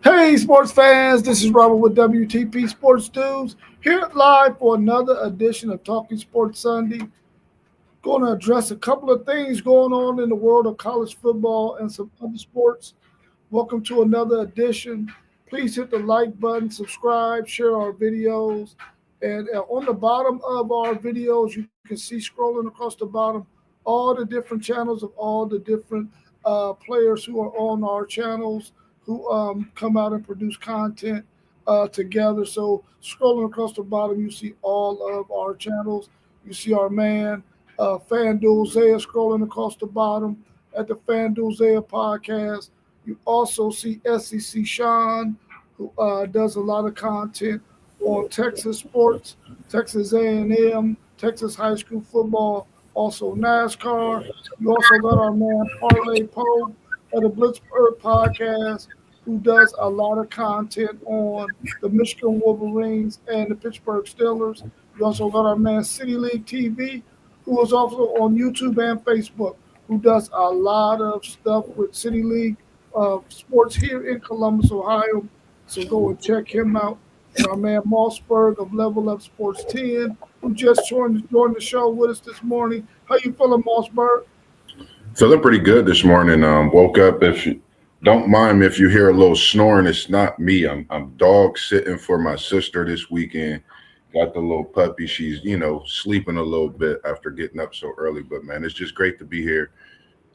Hey, sports fans, this is Robert with WTP Sports News here live for another edition of Talking Sports Sunday. Going to address a couple of things going on in the world of college football and some other sports. Welcome to another edition. Please hit the like button, subscribe, share our videos. And on the bottom of our videos, you can see scrolling across the bottom all the different channels of all the different players who are on our channels who come out and produce content together. So scrolling across the bottom, you see all of our channels. You see our man, FanDuel Zaya, scrolling across the bottom at the FanDuel Zaya podcast. You also see SEC Sean, who does a lot of content on Texas sports, Texas A&M, Texas high school football, also NASCAR. You also got our man Parlay Poe of the Blitzburg podcast, who does a lot of content on the Michigan Wolverines and the Pittsburgh Steelers. You also got our man City League TV, who is also on YouTube and Facebook, who does a lot of stuff with City League sports here in Columbus, Ohio. So go and check him out. And our man Mossberg of Level Up Sports 10, who just joined the show with us this morning. How you feeling, Mossberg? Feeling pretty good this morning. Woke up. If you don't mind me if you hear a little snoring, it's not me. I'm dog sitting for my sister this weekend. Got the little puppy. She's sleeping a little bit after getting up so early. But man, it's just great to be here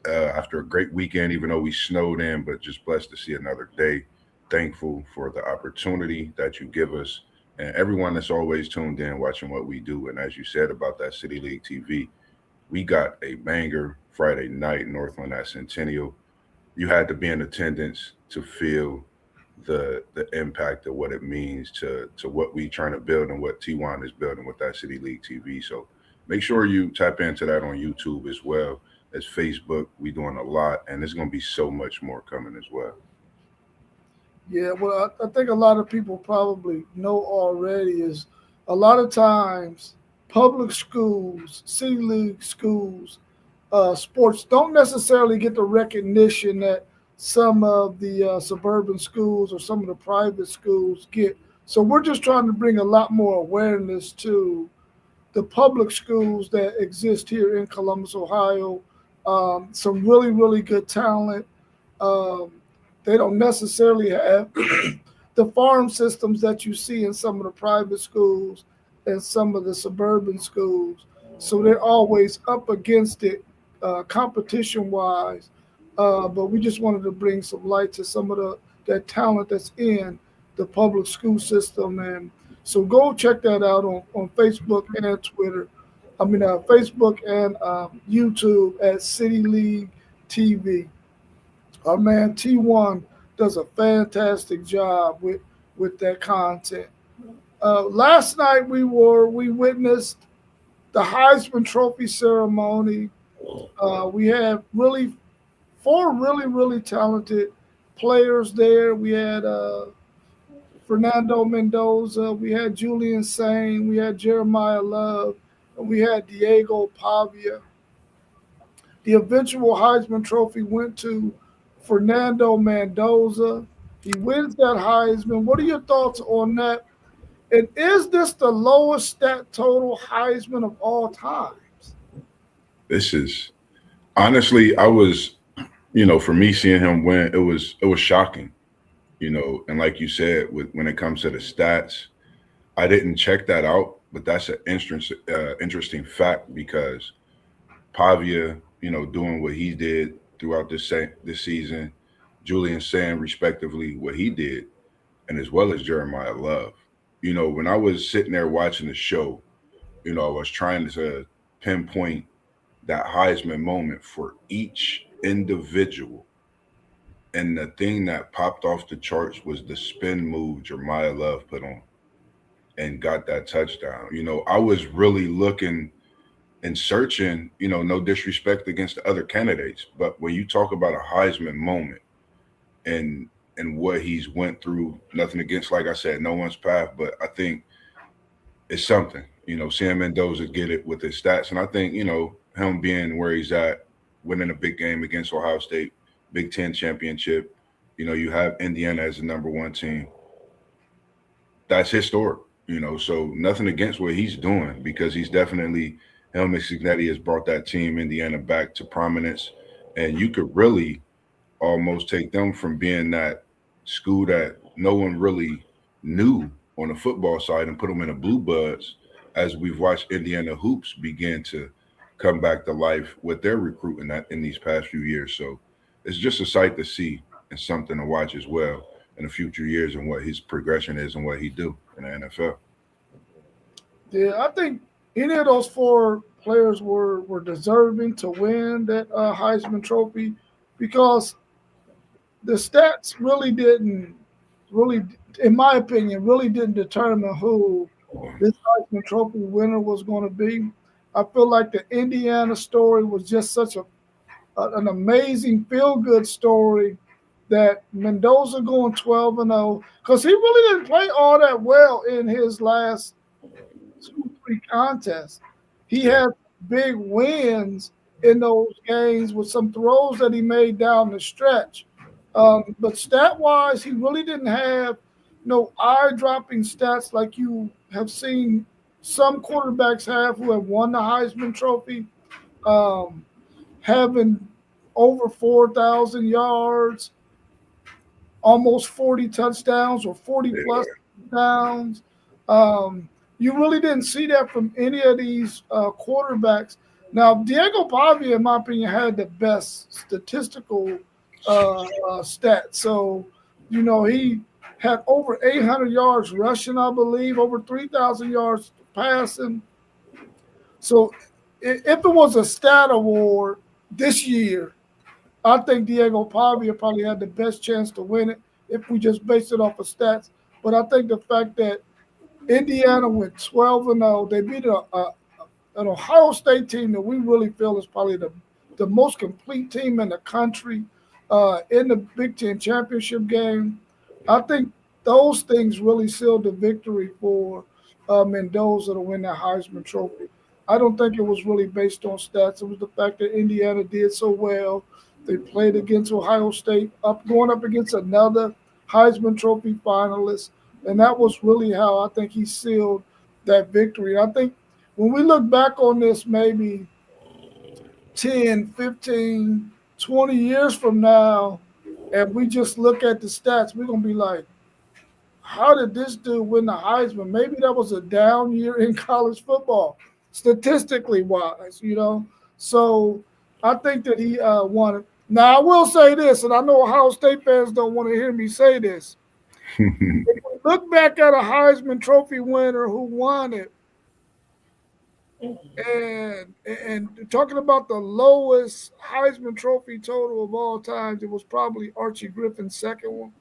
after a great weekend. Even though we snowed in, but just blessed to see another day. Thankful for the opportunity that you give us and everyone that's always tuned in watching what we do. And as you said about that City League TV, we got a banger Friday night, Northland at Centennial. You had to be in attendance to feel the impact of what it means to what we trying to build and what T1 is building with that City League TV. So make sure you tap into that on YouTube as well as Facebook. We doing a lot, and there's gonna be so much more coming as well. Yeah, well, I think a lot of people probably know already is a lot of times public schools, city league schools, sports don't necessarily get the recognition that some of the suburban schools or some of the private schools get. So we're just trying to bring a lot more awareness to the public schools that exist here in Columbus, Ohio. Some really, really good talent. Um, they don't necessarily have the farm systems that you see in some of the private schools and some of the suburban schools. So they're always up against it competition wise. But we just wanted to bring some light to some of the that talent that's in the public school system. And so go check that out on Facebook and Twitter. I mean, Facebook and YouTube at City League TV. Our man T1 does a fantastic job with that content. Last night we witnessed the Heisman Trophy ceremony. We had really four really talented players there. We had Fernando Mendoza, we had Julian Sane, we had Jeremiah Love, and we had Diego Pavia. The eventual Heisman Trophy went to Fernando Mendoza. He wins that Heisman. What are your thoughts on that? And is this the lowest stat total Heisman of all times? This is honestly, I was, for me seeing him win, it was shocking, and like you said, when it comes to the stats, I didn't check that out, but that's an interesting fact because Pavia, doing what he did throughout this season, Julian saying respectively what he did, and as well as Jeremiah Love. When I was sitting there watching the show, I was trying to pinpoint that Heisman moment for each individual. And the thing that popped off the charts was the spin move Jeremiah Love put on and got that touchdown. I was really looking and searching, no disrespect against the other candidates, but when you talk about a Heisman moment and what he's went through, nothing against, like I said, no one's path, but I think it's something. Sam Mendoza get it with his stats, and I think him being where he's at, winning a big game against Ohio State, Big Ten championship. You have Indiana as the number one team. That's historic. So nothing against what he's doing because he's definitely Helmut Signetti has brought that team Indiana back to prominence, and you could really almost take them from being that school that no one really knew on the football side and put them in the blue buds as we've watched Indiana hoops begin to come back to life with their recruiting in these past few years. So it's just a sight to see and something to watch as well in the future years and what his progression is and what he do in the NFL. Yeah, I think any of those four players were deserving to win that Heisman Trophy because the stats really, in my opinion, really didn't determine who this Heisman Trophy winner was going to be. I feel like the Indiana story was just such an amazing feel good story that Mendoza going 12-0 because he really didn't play all that well in his last 2, 3 contests. He Yeah. had big wins in those games with some throws that he made down the stretch. But stat wise, he really didn't have no eye dropping stats like you have seen some quarterbacks have who have won the Heisman Trophy, um, having over 4,000 yards, almost 40 touchdowns or 40 plus Yeah. touchdowns. Um, you really didn't see that from any of these quarterbacks. Now, Diego Pavia, in my opinion, had the best statistical stats. So, he had over 800 yards rushing, I believe, over 3,000 yards passing. So, if it was a stat award this year, I think Diego Pavia probably had the best chance to win it if we just base it off of stats. But I think the fact that Indiana went 12-0, they beat an Ohio State team that we really feel is probably the most complete team in the country in the Big Ten championship game. I think those things really sealed the victory for Mendoza to win that Heisman Trophy. I don't think it was really based on stats. It was the fact that Indiana did so well. They played against Ohio State, going up against another Heisman Trophy finalist, and that was really how I think he sealed that victory. I think when we look back on this, maybe 10, 15, 20 years from now, and we just look at the stats, we're going to be like, how did this dude win the Heisman? Maybe that was a down year in college football, statistically wise. So I think that he won it. Now, I will say this, and I know Ohio State fans don't want to hear me say this. If we look back at a Heisman Trophy winner who won it, and talking about the lowest Heisman Trophy total of all times, it was probably Archie Griffin's second one.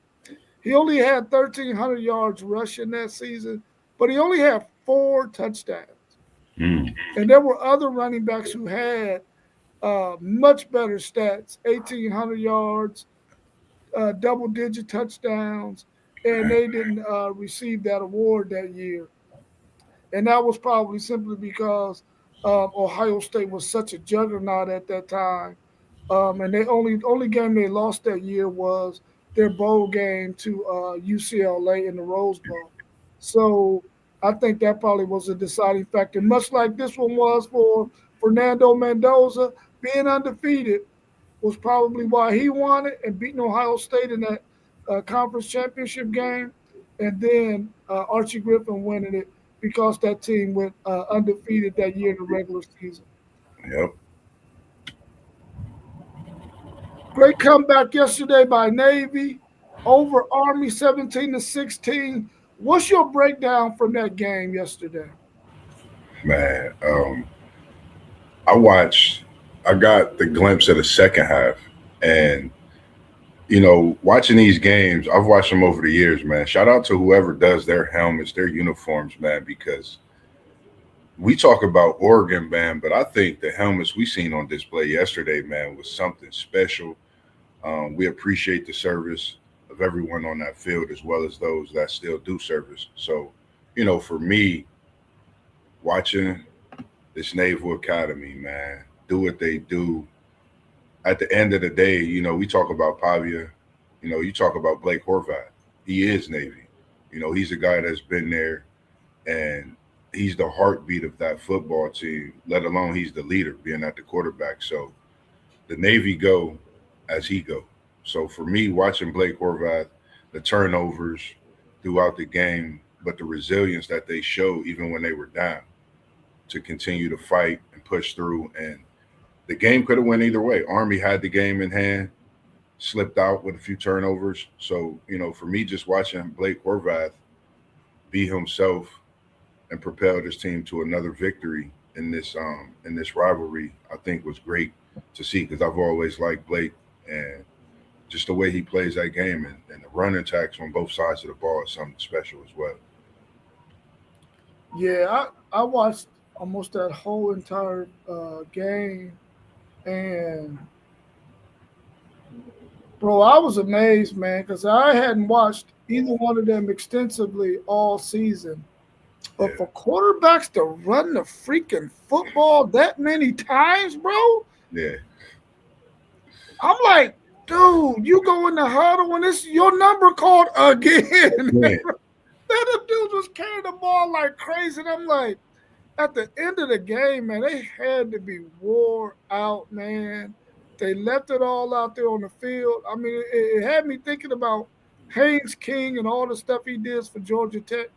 He only had 1,300 yards rushing that season, but he only had 4 touchdowns. Mm. And there were other running backs who had much better stats, 1,800 yards, double-digit touchdowns, and they didn't receive that award that year. And that was probably simply because Ohio State was such a juggernaut at that time. And they only game they lost that year was their bowl game to UCLA in the Rose Bowl. So I think that probably was a deciding factor, much like this one was for Fernando Mendoza. Being undefeated was probably why he won it and beating Ohio State in that conference championship game, and then Archie Griffin winning it because that team went undefeated that year in the regular season. Yep. Great comeback yesterday by Navy over Army 17-16. What's your breakdown from that game yesterday? Man. I watched. I got the glimpse of the second half, and watching these games, I've watched them over the years, man. Shout out to whoever does their helmets, their uniforms, man, because we talk about Oregon, man, but I think the helmets we seen on display yesterday, man, was something special. We appreciate the service of everyone on that field as well as those that still do service. So, for me, watching this Naval Academy, man, do what they do. At the end of the day, we talk about Pavia You talk about Blake Horvath. He is Navy. He's a guy that's been there, and he's the heartbeat of that football team, let alone he's the leader, being at the quarterback. So the Navy go as he go. So for me, watching Blake Horvath, the turnovers throughout the game, but the resilience that they showed even when they were down to continue to fight and push through. And the game could have went either way. Army had the game in hand, slipped out with a few turnovers. So, for me, just watching Blake Horvath be himself and propel this team to another victory in this rivalry, I think was great to see because I've always liked Blake and just the way he plays that game and the run attacks on both sides of the ball is something special as well. Yeah, I watched almost that whole entire game, and bro, I was amazed, man, because I hadn't watched either one of them extensively all season. But Yeah, for quarterbacks to run the freaking football that many times, bro, yeah, I'm like, dude, you go in the huddle and it's your number called again. yeah, Then the dude was carrying the ball like crazy. And I'm like, at the end of the game, man, they had to be wore out, man. They left it all out there on the field. I mean, it had me thinking about Haynes King and all the stuff he did for Georgia Tech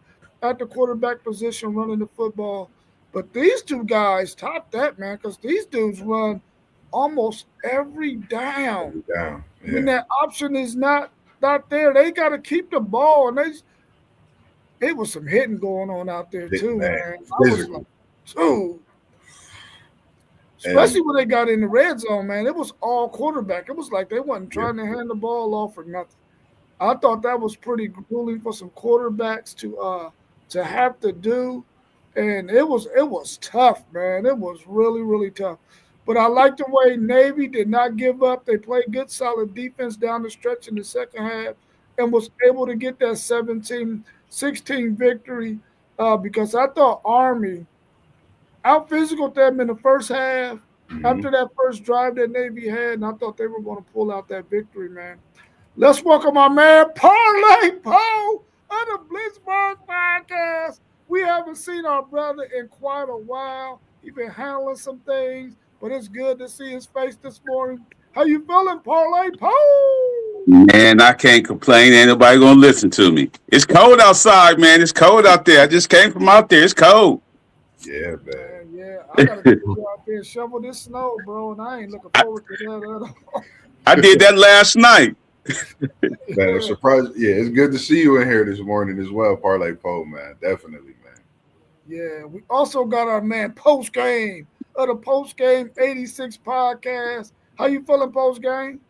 at the quarterback position running the football. But these two guys top that, man, because these dudes run almost every down. every down. When Yeah, that option is not there, they got to keep the ball, and it was some hitting going on out there too, man, man. I was like, physical. dude, And especially when they got in the red zone, man. It was all quarterback. It was like they wasn't yeah, trying to hand the ball off or nothing. I thought that was pretty grueling for some quarterbacks to have to do, and it was tough, man. It was really really tough. But I like the way Navy did not give up. They played good, solid defense down the stretch in the second half, and was able to get that 17-16 victory. Because I thought Army out physical them in the first half. hmm After that first drive that Navy had, and I thought they were going to pull out that victory, man. Let's welcome our man Parlay Poe of the Blitzburg podcast. We haven't seen our brother in quite a while. He's been handling some things, but it's good to see his face this morning. How you feeling, Parlay Poe? Man, I can't complain. Ain't nobody gonna listen to me. It's cold outside, man. It's cold out there. I just came from out there. It's cold. yeah, man. Man, yeah, I gotta get you out there and shovel this snow, bro, and I ain't looking I, forward to that at all. I did that last night. Man, I'm surprised. Yeah, it's good to see you in here this morning as well, Parlay Poe, man. Definitely, man. Yeah, we also got our man Post Game of the Post Game 86 podcast. How you feeling, Post Game?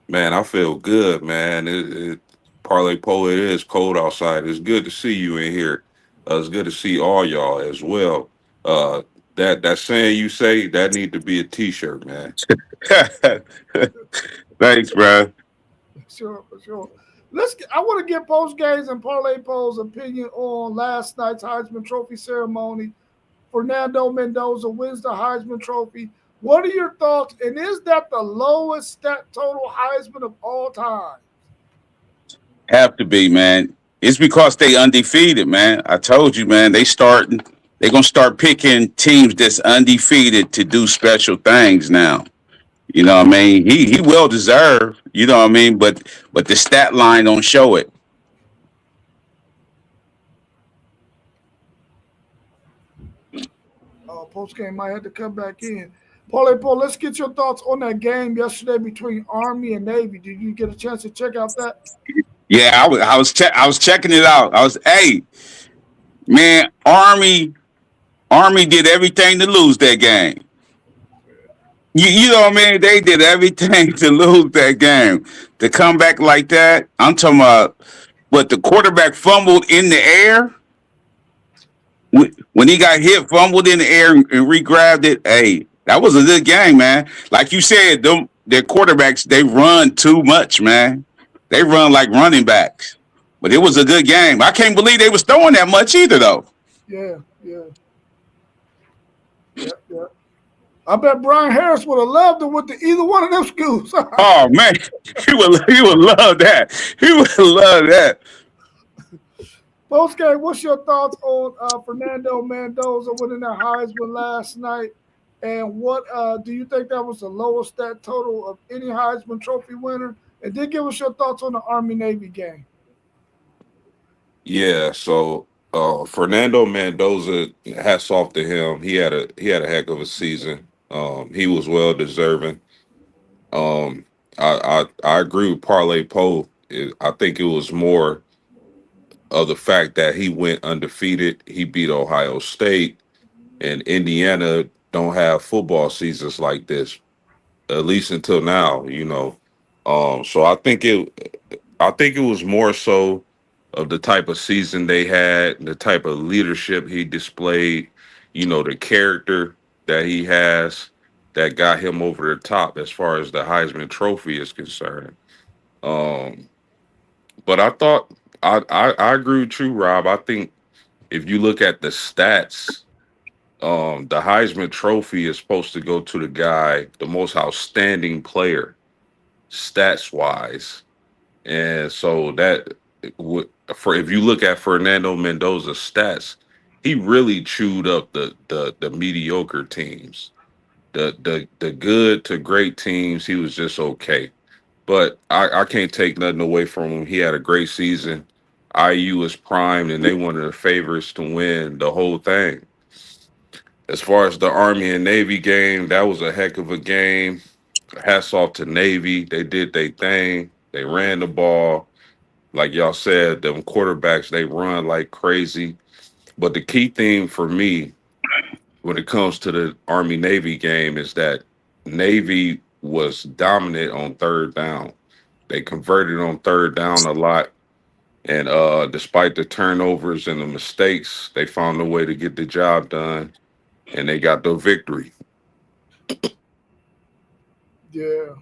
Man, I feel good, man. Parlay Polo, it is cold outside. It's good to see you in here. It's good to see all y'all as well. Uh, that saying you say that need to be a T-shirt, man. Thanks, bro. Sure, for sure. I want to get Post Games and Parlay Poe's opinion on last night's Heisman Trophy ceremony. Fernando Mendoza wins the Heisman Trophy. What are your thoughts? And is that the lowest stat total Heisman of all time? Have to be, man. It's because they undefeated, man. I told you, man. They gonna start picking teams that's undefeated to do special things now. You know what I mean? He well deserved. You know what I mean? But the stat line don't show it. Post game might have to come back in. Parlay Poe, let's get your thoughts on that game yesterday between Army and Navy. Did you get a chance to check out that? Yeah, I was checking it out. Hey, man, Army did everything to lose that game. You know what I mean? They did everything to lose that game. To come back like that, I'm talking about what the quarterback fumbled in the air. When he got hit, fumbled in the air and re-grabbed it. Hey, that was a good game, man. Like you said, their quarterbacks, they run too much, man. They run like running backs. But it was a good game. I can't believe they was throwing that much either, though. Yeah, yeah, yeah, yeah. I bet Brian Harris would have loved to went to either one of them schools. Oh man, he would love that. He would love that. Post game, what's your thoughts on Fernando Mendoza winning that Heisman last night? And what do you think that was the lowest stat total of any Heisman Trophy winner? And then give us your thoughts on the Army Navy game. Yeah, so Fernando Mendoza, hats off to him. He had a heck of a season. He was well deserving. I agree with Parlay Poe. I think it was more of the fact that he went undefeated. He beat Ohio State, and Indiana don't have football seasons like this, at least until now. So I think it was more so of the type of season they had, the type of leadership he displayed, the character that he has that got him over the top as far as the Heisman Trophy is concerned. Um, but I thought I agree with you, Rob. I think if you look at the stats, the Heisman Trophy is supposed to go to the guy, the most outstanding player, stats wise. And so that for if you look at Fernando Mendoza's stats, he really chewed up the mediocre teams. The good to great teams, he was just okay. But I can't take nothing away from him. He had a great season. IU is primed, and they one of the favorites to win the whole thing. As far as the Army and Navy game, that was a heck of a game. Hats off to Navy. They did their thing. They ran the ball. Like y'all said, them quarterbacks, they run like crazy. But the key thing for me when it comes to the Army Navy game is that Navy was dominant on third down. They converted on third down a lot. And despite the turnovers and the mistakes, they found a way to get the job done and they got the victory. Yeah.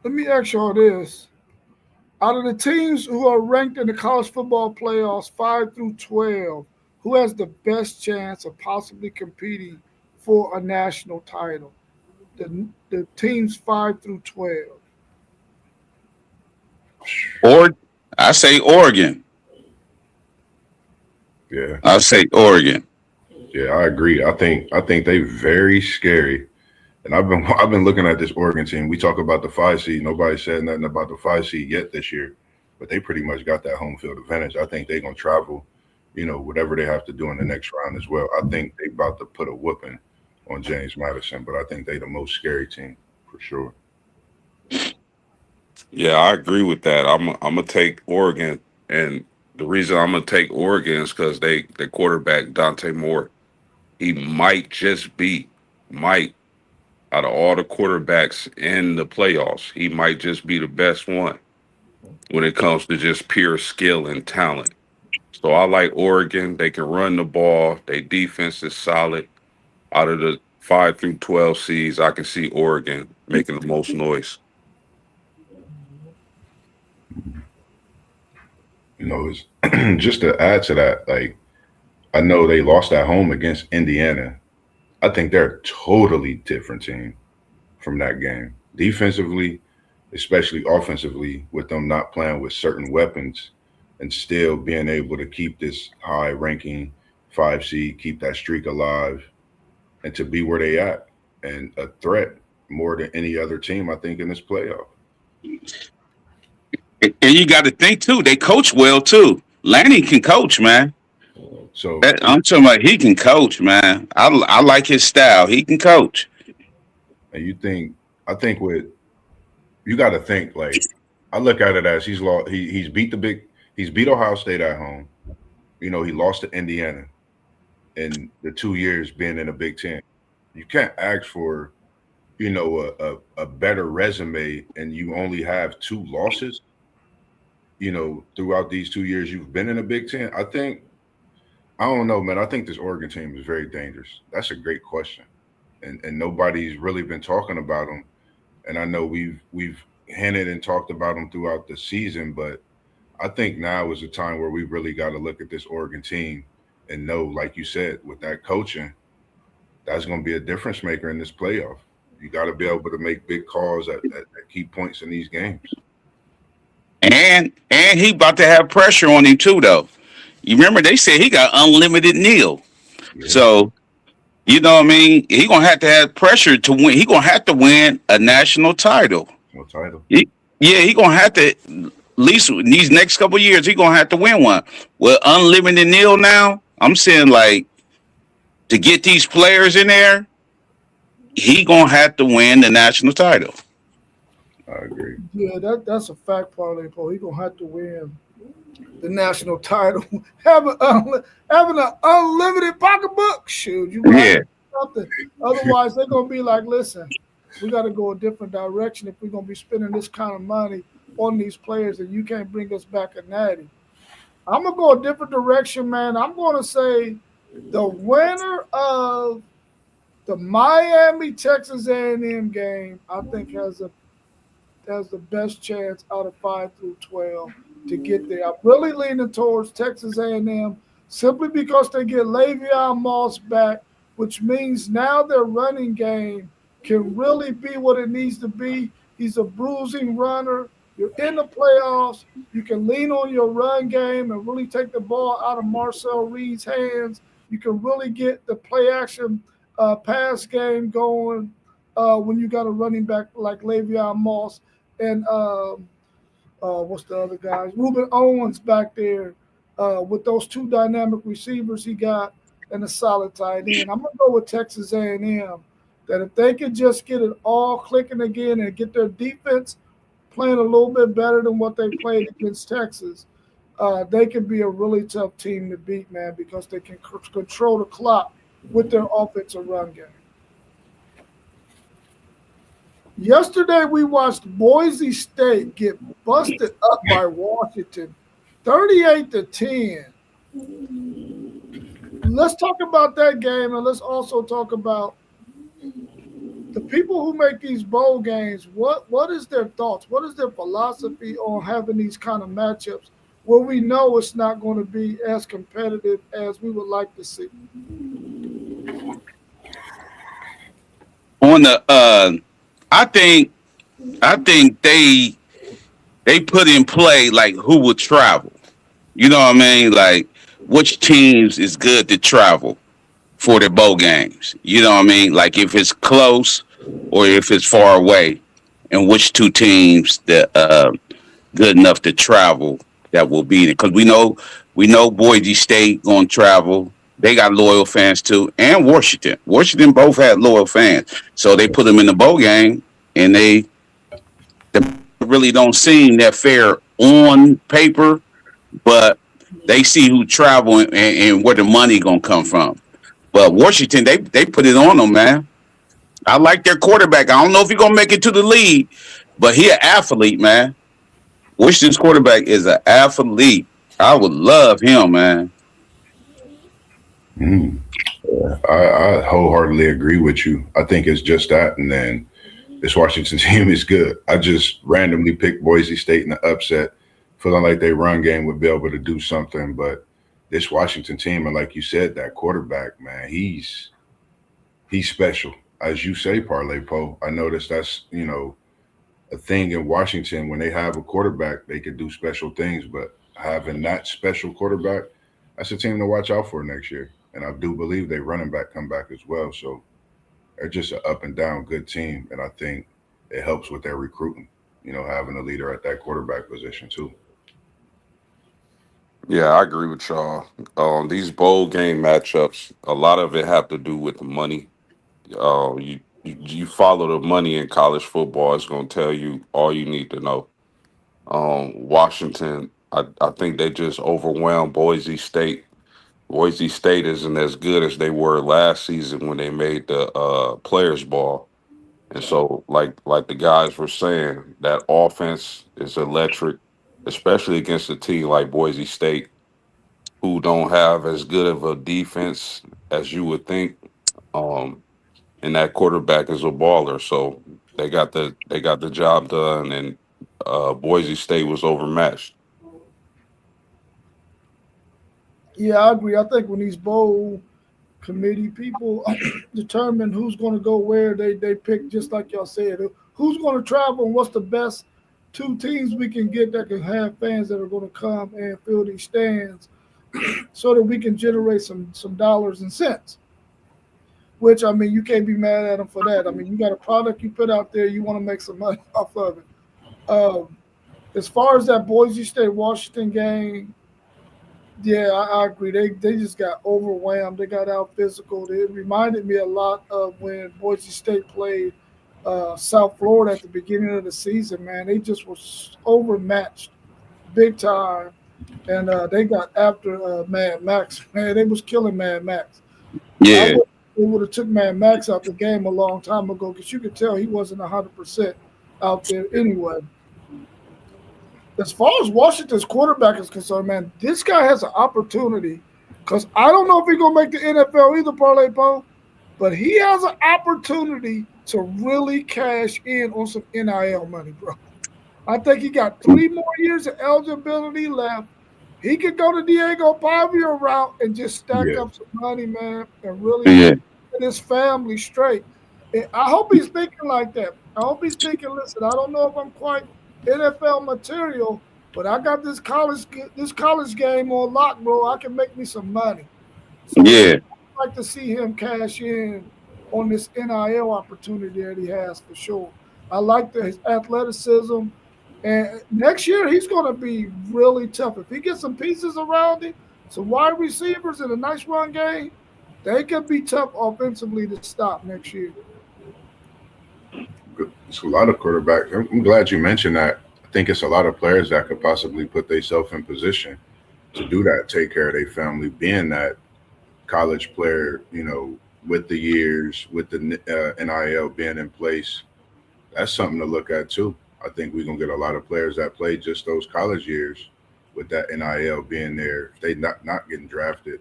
Let me ask y'all this. Out of the teams who are ranked in the college football playoffs 5 through 12, who has the best chance of possibly competing for a national title? The teams 5 through 12. Or I say Oregon. Yeah, I say Oregon. yeah, I agree. I think they very scary. And I've been looking at this Oregon team. We talk about the 5 seed. Nobody said nothing about the 5 seed yet this year, but they pretty much got that home field advantage. I think they're gonna travel, whatever they have to do in the next round as well. I think they about to put a whooping on James Madison, but I think they the most scary team for sure. Yeah, I agree with that. I'm gonna take Oregon, and the reason I'm gonna take Oregon is because the quarterback Dante Moore, he might just be might out of all the quarterbacks in the playoffs, he might just be the best one when it comes to just pure skill and talent. So I like Oregon. They can run the ball. Their defense is solid. Out of the 5 through 12 seeds, I can see Oregon making the most noise. It's just to add to that, like I know they lost at home against Indiana. I think they're a totally different team from that game. Defensively, especially offensively, with them not playing with certain weapons and still being able to keep this high ranking 5 seed, keep that streak alive, and to be where they at and a threat more than any other team, I think, in this playoff. And you got to think too. They coach well too. Lanny can coach, man. So, I'm talking about he can coach, man. I like his style. He can coach. and I think with you got to think like I look at it as he's lost. He's beat Ohio State at home. He lost to Indiana in the 2 years being in the Big Ten. You can't ask for a better resume, and you only have two losses. Throughout these 2 years you've been in the Big Ten. I don't know, man. I think this Oregon team is very dangerous. That's a great question, and nobody's really been talking about them. And I know we've hinted and talked about them throughout the season, but I think now is a time where we really got to look at this Oregon team and know, like you said, with that coaching, that's going to be a difference maker in this playoff. You got to be able to make big calls at key points in these games. And he about to have pressure on him too, though. You remember they said he got unlimited Neil. Yeah, So you know what I mean? He gonna have to have pressure to win. He gonna have to win a national title. no title. He, yeah, he gonna have to at least in these next couple of years. He gonna have to win one. With unlimited Neil now, I'm saying like to get these players in there, he gonna have to win the national title. I agree. Yeah, that's a fact, Parlay Paul. He gonna have to win the national title. Having an unlimited pocketbook, shoot, you gonna have to Yeah, do something. Otherwise, they're gonna be like, listen, we got to go a different direction if we're gonna be spending this kind of money on these players, and you can't bring us back a natty. I'm gonna go a different direction, man. I'm gonna say the winner of the Miami Texas A&M game, I think has the best chance out of 5 through 12 to get there. I'm really leaning towards Texas A&M simply because they get Le'Veon Moss back, which means now their running game can really be what it needs to be. He's a bruising runner. You're in the playoffs. You can lean on your run game and really take the ball out of Marcel Reed's hands. You can really get the play action pass game going when you got a running back like Le'Veon Moss and what's the other guys? Ruben Owens back there with those two dynamic receivers he got and a solid tight end. I'm gonna go with Texas A&M. That if they could just get it all clicking again and get their defense playing a little bit better than what they played against Texas, they can be a really tough team to beat, man, because they can control the clock with their offensive run game. Yesterday, we watched Boise State get busted up by Washington, 38-10. Let's talk about that game, and let's also talk about the people who make these bowl games. What is their thoughts? What is their philosophy on having these kind of matchups where we know it's not going to be as competitive as we would like to see? on the I think I think they put in play like who will travel. You know what I mean? Like which teams is good to travel for the bowl games. You know what I mean? Like if it's close or if it's far away, and which two teams that good enough to travel that will be there. Because we know Boise State going to travel. They got loyal fans too, and Washington. Washington both had loyal fans, so they put them in the bowl game, and they really don't seem that fair on paper, but they see who travel and where the money gonna come from. But Washington, they put it on them, man. I like their quarterback. I don't know if he's gonna make it to the league, but he an athlete, man. Washington's quarterback is an athlete. I would love him, man. Mm. I wholeheartedly agree with you. I think it's just that, and then this Washington team is good. I just randomly picked Boise State in the upset, feeling like they run game would be able to do something. But this Washington team, and like you said, that quarterback, man, he's special. As you say, Parlay Poe. I noticed that's a thing in Washington when they have a quarterback, they could do special things. But having that special quarterback, that's a team to watch out for next year. And I do believe they running back come back as well. So they're just an up and down good team, and I think it helps with their recruiting. Having a leader at that quarterback position too. Yeah, I agree with y'all. These bowl game matchups, a lot of it have to do with the money. You follow the money in college football. It's going to tell you all you need to know. Washington, I think they just overwhelmed Boise State. Boise State isn't as good as they were last season when they made the Players Ball. And so, like the guys were saying, that offense is electric, especially against a team like Boise State, who don't have as good of a defense as you would think. Um, and that quarterback is a baller, so they got the job done, and Boise State was overmatched. Yeah, I agree. I think when these bowl committee people determine who's going to go where, they pick just like y'all said, who's going to travel and what's the best two teams we can get that can have fans that are going to come and fill these stands, so that we can generate some dollars and cents. Which I mean, you can't be mad at them for that. I mean, you got a product you put out there, you want to make some money off of it. Um, as far as that Boise State Washington game, yeah, I agree. They just got overwhelmed. They got out physical. It reminded me a lot of when Boise State played South Florida at the beginning of the season. Man, they just was overmatched big time, and they got after Mad Max. Man, they was killing Mad Max. I Yeah, would they would have took Mad Max out the game a long time ago because you could tell he wasn't 100% out there anyway. As far as Washington's quarterback is concerned, man, this guy has an opportunity because I don't know if he's gonna make the NFL either, Parlay Poe, but he has an opportunity to really cash in on some NIL money, bro. I think he got 3 more years of eligibility left. He could go the Diego Pavia route and just stack Yeah, up some money, man, and really yeah, get his family straight. And I hope he's thinking like that. I hope he's thinking, listen, I don't know if I'm quite NFL material, but I got this college game on lock, bro. I can make me some money. So yeah, yeah, I'd like to see him cash in on this NIL opportunity that he has for sure. I like his athleticism. And next year, he's going to be really tough. If he gets some pieces around him, some wide receivers, and a nice run game, they could be tough offensively to stop next year. it's a lot of quarterbacks. I'm glad you mentioned that. I think it's a lot of players that could possibly put themselves in position to do that, take care of their family, being that college player, with the years, with the NIL being in place. That's something to look at too. I think we're gonna get a lot of players that played just those college years with that NIL being there. If they not getting drafted,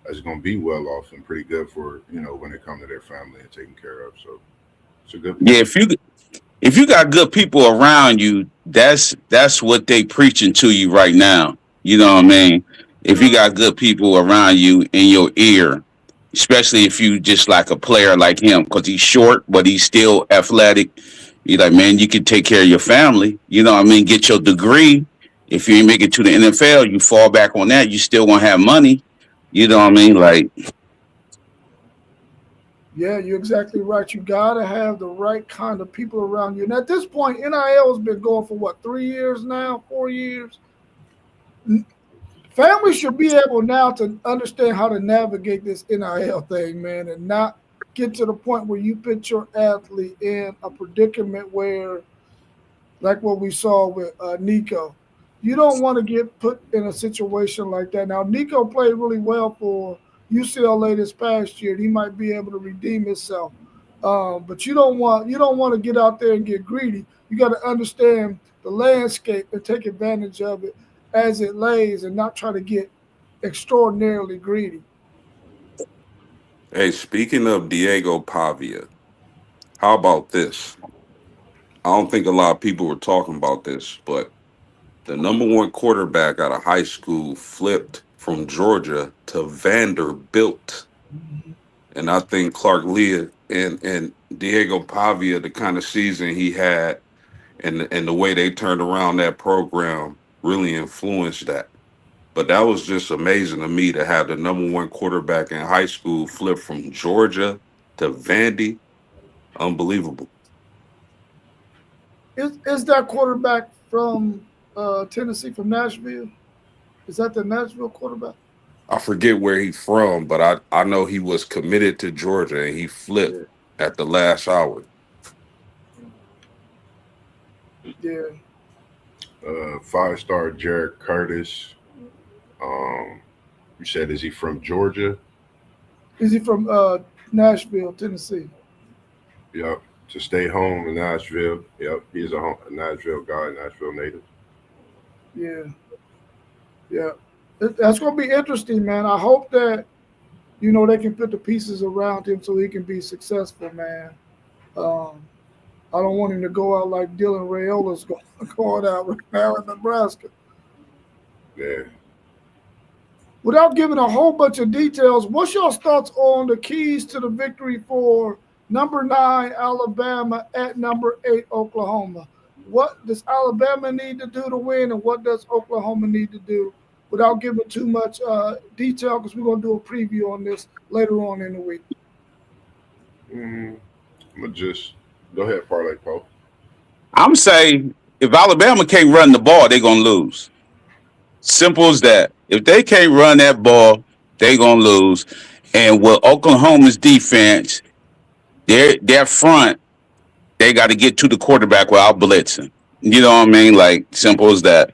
that's gonna be well off and pretty good for when it comes to their family and taking care of. So it's a good yeah. point. If you got good people around you, that's what they preaching to you right now. You know what I mean? If you got good people around you in your ear, especially if you just like a player like him, because he's short but he's still athletic. You like, man, you can take care of your family. You know what I mean? Get your degree. If you ain't make it to the NFL, you fall back on that. You still gonna have money. You know what I mean? Like, Yeah, you're exactly right. You got to have the right kind of people around you. And at this point, NIL has been going for what, 3 years now, 4 years? Families should be able now to understand how to navigate this NIL thing, man, and not get to the point where you put your athlete in a predicament where, like what we saw with Nico, you don't want to get put in a situation like that. Now, Nico played really well for UCLA this past year. He might be able to redeem himself, but you don't want to get out there and get greedy. You got to understand the landscape and take advantage of it as it lays, and not try to get extraordinarily greedy. Hey, speaking of Diego Pavia, how about this? I don't think a lot of people were talking about this, but the number one quarterback out of high school flipped from Georgia to Vanderbilt. And I think Clark Leah and Diego Pavia, the kind of season he had and the way they turned around that program really influenced that. But that was just amazing to me to have the number one quarterback in high school flip from Georgia to Vandy. Unbelievable. Is that quarterback from Tennessee, from Nashville? Is that the Nashville quarterback? I forget where he's from, but I know he was committed to Georgia and he flipped Yeah, at the last hour. yeah. 5-star Jared Curtis. Um, you said, is he from Georgia? Is he from Nashville, Tennessee? Yep. To stay home in Nashville. Yep. He's a Nashville guy, Nashville native. Yeah, yeah. That's going to be interesting, man. I hope that they can put the pieces around him so he can be successful, man. Um, I don't want him to go out like Dylan Rayola's going out right now in Nebraska. Yeah. without giving a whole bunch of details, what's your thoughts on the keys to the victory for number 9 Alabama at number 8 Oklahoma? What does Alabama need to do to win, and what does Oklahoma need to do? Without giving too much detail, because we're going to do a preview on this later on in the week. Mm, I'm gonna just go ahead, Parlay Pope. I'm saying if Alabama can't run the ball, they're gonna lose. Simple as that. If they can't run that ball, they're gonna lose. And with Oklahoma's defense, their front, they got to get to the quarterback without blitzing. You know what I mean? Like simple as that.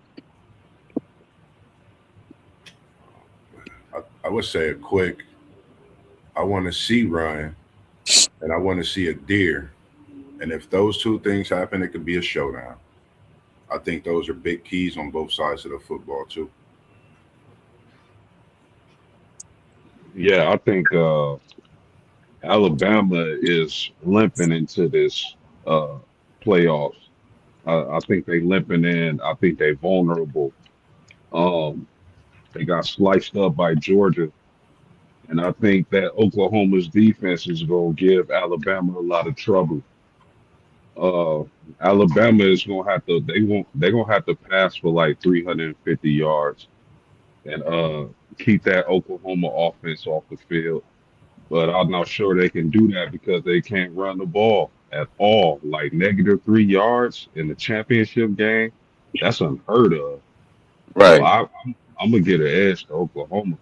I would say a quick. I want to see Ryan, and I want to see a deer. And if those two things happen, it could be a showdown. I think those are big keys on both sides of the football too. Yeah, I think Alabama is limping into this uh, playoffs. I think they limping in. I think they vulnerable. Um, they got sliced up by Georgia, and I think that Oklahoma's defense is going to give Alabama a lot of trouble. Uh, Alabama is going to have to. They're going to have to pass for like 350 yards and keep that Oklahoma offense off the field. But I'm not sure they can do that because they can't run the ball at all. Like -3 yards in the championship game, that's unheard of. So Right. I'm gonna get an edge to Oklahoma.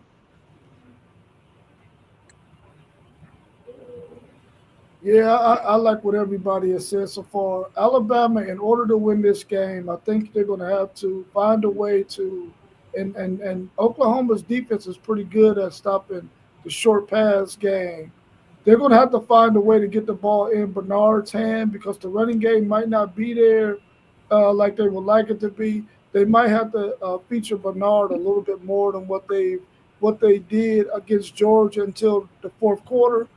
Yeah, I like what everybody has said so far. Alabama, in order to win this game, I think they're going to have to find a way to, and Oklahoma's defense is pretty good at stopping the short pass game. They're going to have to find a way to get the ball in Bernard's hand because the running game might not be there like they would like it to be. They might have to feature Bernard a little bit more than what they did against Georgia until the fourth quarter.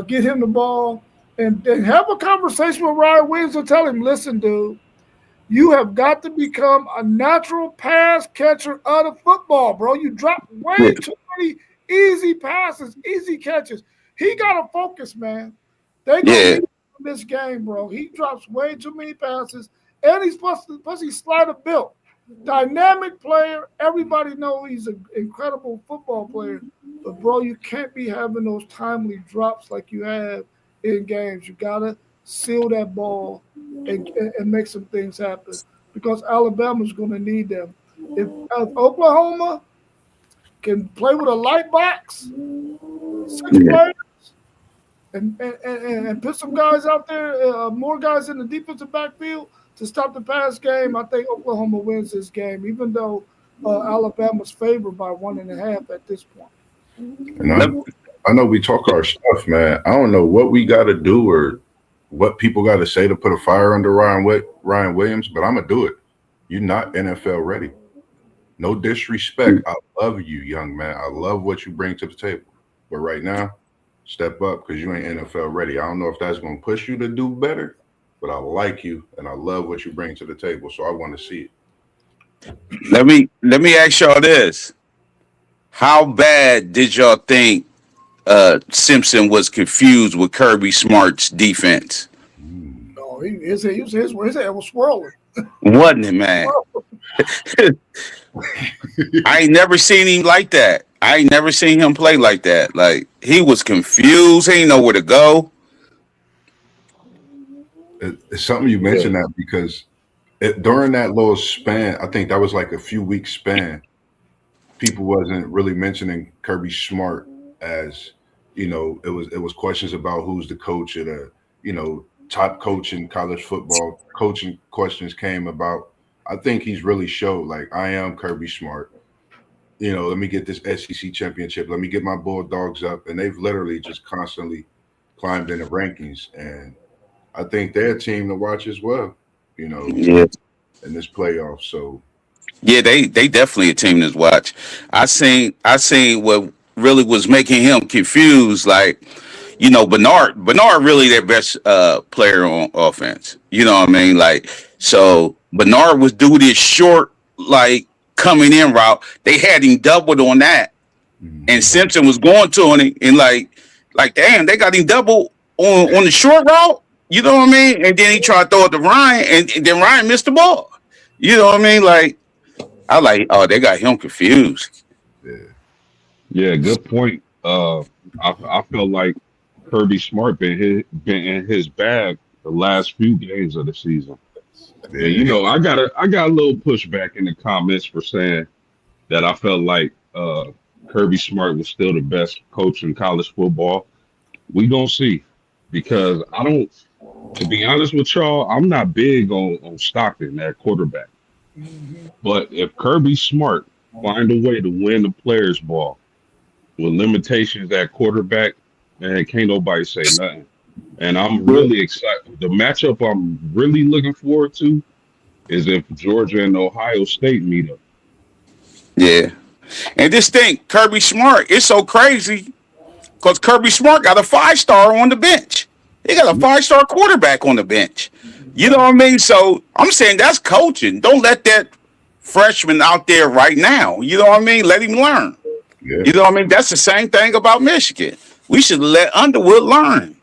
Get him the ball and have a conversation with Ryan Williams and tell him, listen, dude, you have got to become a natural pass catcher of the football, bro. You drop Yeah. way too many easy passes, easy catches. He got to focus, man. They gonna Yeah. need him in this game, bro. He drops way too many passes, and plus he's slider built, dynamic player. Everybody know he's an incredible football player, but bro, you can't be having those timely drops like you have in games. You gotta seal that ball and make some things happen because Alabama's going to need them. If Oklahoma can play with a light box, 6 players, and put some guys out there, more guys in the defensive backfield to stop the pass game, I think Oklahoma wins this game, even though Alabama's favored by 1.5 at this point. And Let, I know we talk our stuff, man. I don't know what we got to do or what people got to say to put a fire under Ryan Williams, but I'm gonna do it. You're not NFL ready. No disrespect. I love you, young man. I love what you bring to the table. But right now, step up because you ain't NFL ready. I don't know if that's gonna push you to do better, but I like you and I love what you bring to the table. So I want to see it. let me ask y'all this: how bad did y'all think Simpson was confused with Kirby Smart's defense? Mm. Oh, his head was swirling. Wasn't it, man? I ain't never seen him like that. I ain't never seen him play like that. Like he was confused. He didn't know where to go. It's something you Yeah, mentioned that because during that little span, I think that was like a few weeks span. People wasn't really mentioning Kirby Smart as it was questions about who's the coach at a top coach in college football. Coaching questions came about. I think he's really showed like I am Kirby Smart. Let me get this SEC championship. Let me get my Bulldogs up, and they've literally just constantly climbed in the rankings. And I think they're a team to watch as well. You know, Yeah. in this playoff. So Yeah, they definitely a team to watch. I seen what really was making him confused. Like, Bernard really their best player on offense. You know what I mean? Like, so Bernard was doing this short like coming in route. They had him doubled on that. and Simpson was going to him and like damn, they got him double on the short route. You know what I mean? And then he tried to throw it to Ryan, and then Ryan missed the ball. You know what I mean? Like I like, oh, they got him confused. Yeah. Yeah, good point. I felt like Kirby Smart been in his bag the last few games of the season. And Yeah. I got a little pushback in the comments for saying that I felt like Kirby Smart was still the best coach in college football. We gonna see, because I don't. To be honest with y'all, I'm not big on Stockton at quarterback. Mm-hmm. But if Kirby Smart find a way to win the players' ball with limitations at quarterback, man, can't nobody say nothing. And I'm really excited. The matchup I'm really looking forward to is if Georgia and Ohio State meet up. Yeah. And this thing, Kirby Smart, it's so crazy because Kirby Smart got a 5-star on the bench. He got a 5-star quarterback on the bench. You know what I mean? So I'm saying that's coaching. Don't let that freshman out there right now. You know what I mean? Let him learn. Yeah. You know what I mean? That's the same thing about Michigan. We should let Underwood learn.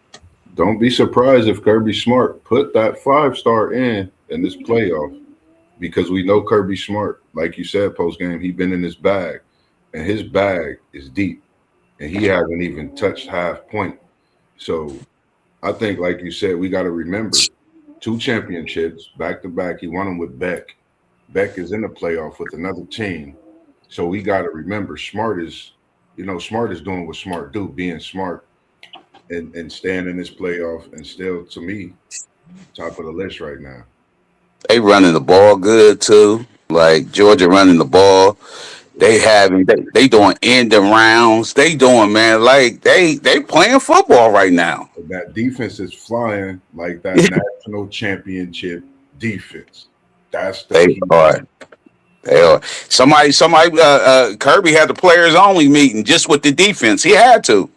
Don't be surprised if Kirby Smart put that 5-star in this playoff, because we know Kirby Smart, like you said, post game, he been in his bag, and his bag is deep, and he hasn't even touched half point. So I think, like you said, we got to remember 2 championships back to back. He won them with Beck. Beck is in the playoff with another team. So we got to remember Smart is doing what Smart do, being smart and staying in this playoff, and still, to me, top of the list right now. They running the ball good too. Like Georgia running the ball. They doing end rounds. They doing, man, like they playing football right now. That defense is flying like that national championship defense. That's the They key. are. They are. Kirby had the players only meeting just with the defense. He had to.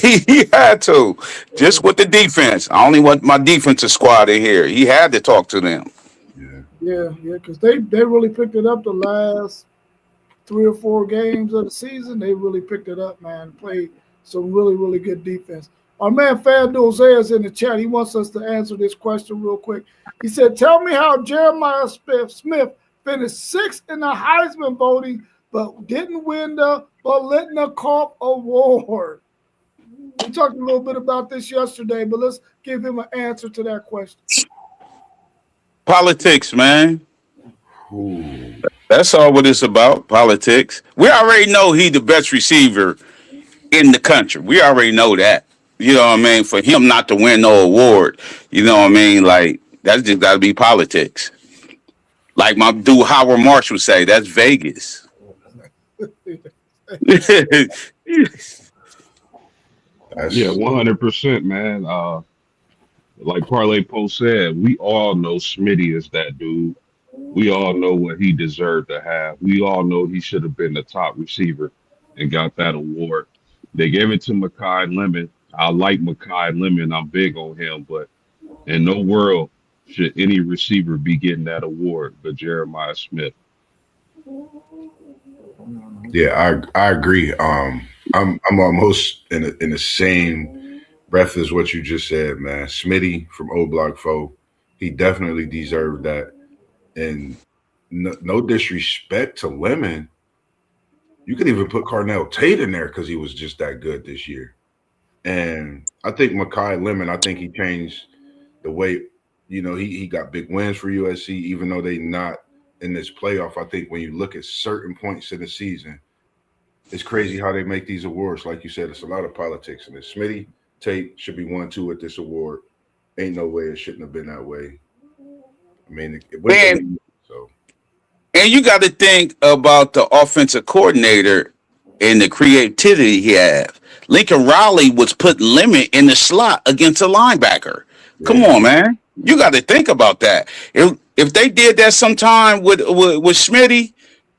He had to. Just with the defense. I only want my defensive squad in here. He had to talk to them. Yeah. Yeah, because they really picked it up the last 3 or 4 games of the season. They really picked it up, man. Played some really, really good defense. Our man FanDuel is in the chat. He wants us to answer this question real quick. He said, tell me how Jeremiah Smith finished 6th in the Heisman voting, but didn't win the Bolitnikoff Award. We talked a little bit about this yesterday, but let's give him an answer to that question. Politics, man. Ooh. That's all what it's about. Politics. We already know he the best receiver in the country. We already know that. You know what I mean? For him not to win no award, you know what I mean? Like, that's just got to be politics. Like my dude Howard Marsh would say, that's Vegas. Yeah, 100%, man. Like Parlay Post said, we all know Smitty is that dude. We all know what he deserved to have. We all know he should have been the top receiver and got that award. They gave it to Makai Lemon. I like Makai Lemon. I'm big on him, but in no world should any receiver be getting that award but Jeremiah Smith. Yeah, I agree. I'm almost in the same breath as what you just said, man. Smitty from O Block 4, he definitely deserved that. And no disrespect to Lemon, you could even put Carnell Tate in there because he was just that good this year. And I think Makai Lemon, I think he changed the way, he got big wins for USC, even though they not in this playoff. I think when you look at certain points in the season, it's crazy how they make these awards. Like you said, it's a lot of politics in this. Smitty Tate should be 1-2 at this award. Ain't no way it shouldn't have been that way. I mean, it went to Man, me, so. and you got to think about the offensive coordinator and the creativity he had. Lincoln Riley was putting Lemon in the slot against a linebacker. Come Yeah. on, man. You got to think about that. If they did that sometime with Smitty,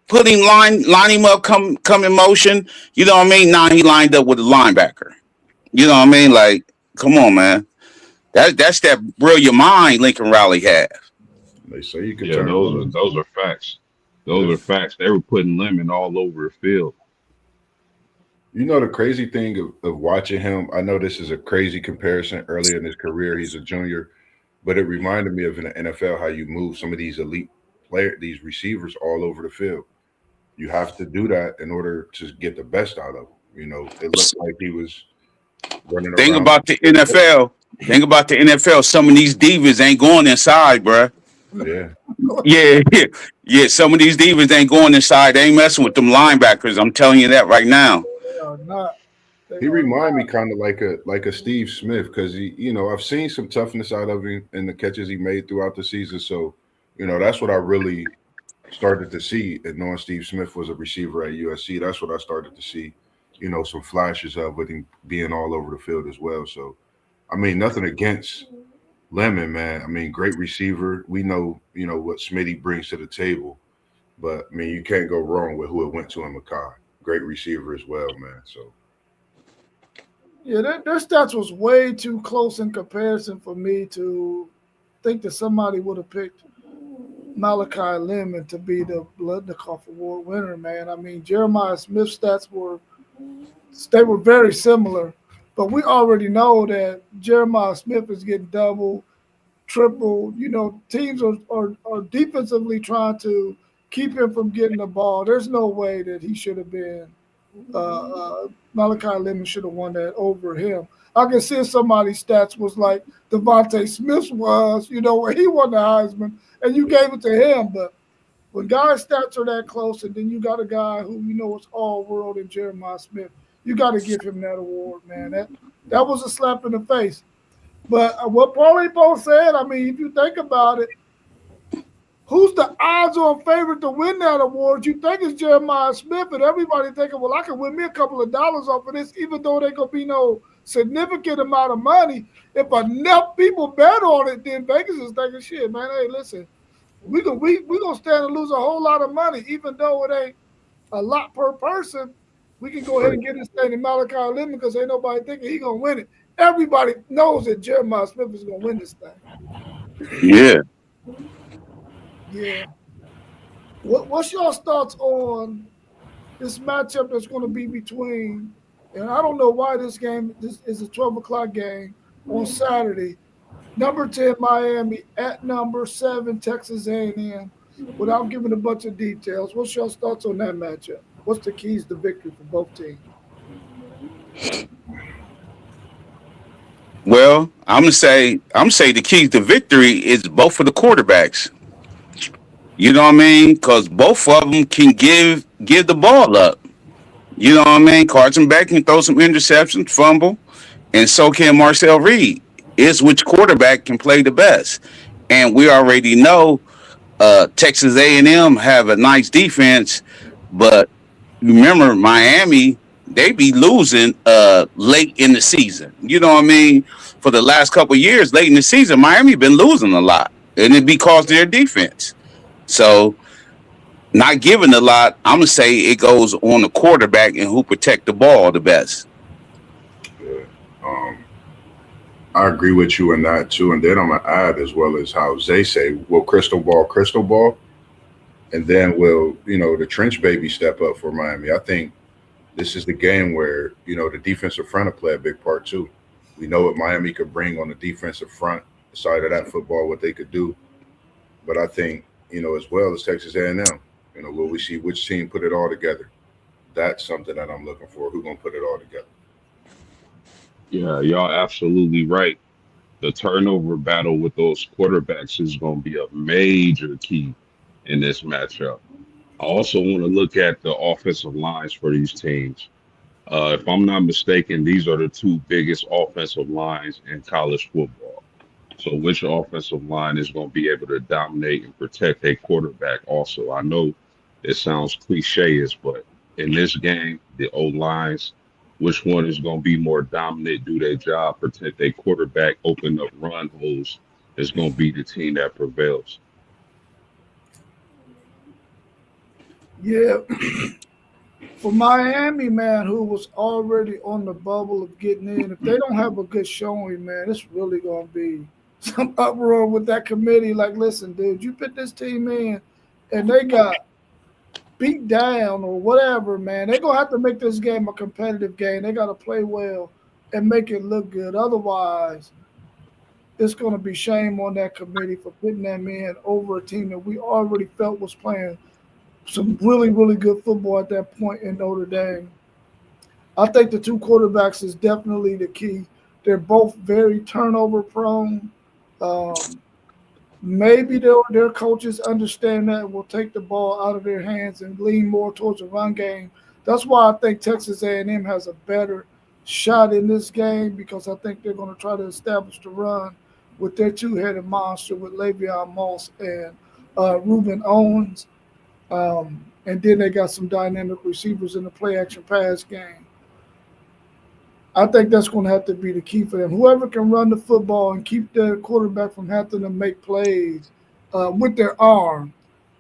put him line him up, come in motion. You know what I mean? Now he lined up with the linebacker. You know what I mean? Like, come on, man. That's that brilliant mind Lincoln Riley had. They say you could Yeah, turn. those are facts. Those are facts. They were putting Lemon all over the field. You know the crazy thing of watching him. I know this is a crazy comparison. Early in his career, he's a junior, but it reminded me of in the NFL how you move some of these elite these receivers all over the field. You have to do that in order to get the best out of them. You know, it looked like he was running Think around. about the NFL. Think about the NFL. Some of these divas ain't going inside, bruh. Yeah, Yeah, yeah. Some of these divas ain't going inside. They ain't messing with them linebackers. I'm telling you that right now. They are not. They he are remind me not. kind of like a Steve Smith because he, I've seen some toughness out of him in the catches he made throughout the season. So, that's what I really started to see. And knowing Steve Smith was a receiver at USC, that's what I started to see. Some flashes of with him being all over the field as well. So, I mean, nothing against Lemon, man. I mean, great receiver. We know, what Smitty brings to the table. But I mean, you can't go wrong with who it went to in Makai. Great receiver as well, man. So Yeah, their stats was way too close in comparison for me to think that somebody would have picked Malachi Lemon to be the Bloodnikoff Award winner, man. I mean, Jeremiah Smith's stats were very similar, but we already know that Jeremiah Smith is getting double, triple. Teams are defensively trying to keep him from getting the ball. There's no way that he should have been. Malachi Lemon should have won that over him. I can see if somebody's stats was like Devontae Smith's was, where he won the Heisman, and you gave it to him. But when guys' stats are that close, and then you got a guy who is all world in Jeremiah Smith, you got to give him that award, man. That was a slap in the face. But what Paulie Poe said, I mean, if you think about it, who's the odds-on favorite to win that award? You think it's Jeremiah Smith, and everybody thinking, well, I can win me a couple of dollars off of this, even though there gonna be no significant amount of money. If enough people bet on it, then Vegas is thinking, shit, man. Hey, listen, we gonna stand and lose a whole lot of money, even though it ain't a lot per person. We can go ahead right. and get this thing to Malachi Lemon because ain't nobody thinking he gonna win it. Everybody knows that Jeremiah Smith is gonna win this thing. Yeah. Yeah. What's your thoughts on this matchup that's going to be between? And I don't know why this is a 12 o'clock game on Saturday. Number 10 Miami at number 7 Texas A&M. Without giving a bunch of details, what's your thoughts on that matchup? What's the keys to victory for both teams? Well, I'm gonna say the key to victory is both of the quarterbacks. You know what I mean? Because both of them can give the ball up. You know what I mean? Carson Beck can throw some interceptions, fumble, and so can Marcel Reed. It's which quarterback can play the best, and we already know Texas A&M have a nice defense, but remember Miami, they be losing late in the season. You know what I mean? For the last couple of years, late in the season, Miami been losing a lot, and it because of their defense. So not giving a lot, I'm gonna say it goes on the quarterback and who protect the ball the best. Yeah. Um, I agree with you in that too. And then I'm gonna add as well as how Zay say, will crystal ball, and then will the trench baby step up for Miami? I think this is the game where the defensive front will play a big part too. We know what Miami could bring on the defensive front side of that football, what they could do. But I think as well as Texas A&M, will we see which team put it all together? That's something that I'm looking for. Who's gonna put it all together? Yeah, y'all absolutely right. The turnover battle with those quarterbacks is going to be a major key in this matchup. I also want to look at the offensive lines for these teams. If I'm not mistaken, these are the two biggest offensive lines in college football. So, which offensive line is going to be able to dominate and protect a quarterback? Also, I know it sounds cliche, but in this game, the O lines, which one is going to be more dominant, do their job, protect their quarterback, open up run holes, is going to be the team that prevails. Yeah, for Miami, man, who was already on the bubble of getting in, if they don't have a good showing, man, it's really going to be some uproar with that committee. Like, listen, dude, you put this team in, and they got beat down or whatever, man, they're gonna have to make this game a competitive game. They gotta play well and make it look good. Otherwise, it's gonna be shame on that committee for putting them in over a team that we already felt was playing some really, really good football at that point in Notre Dame. I think the two quarterbacks is definitely the key. They're both very turnover prone. Um, Maybe their coaches understand that and will take the ball out of their hands and lean more towards the run game. That's why I think Texas A&M has a better shot in this game because I think they're going to try to establish the run with their two-headed monster with Le'Veon Moss and Reuben Owens. And then they got some dynamic receivers in the play-action pass game. I think that's going to have to be the key for them. Whoever can run the football and keep their quarterback from having to make plays with their arm.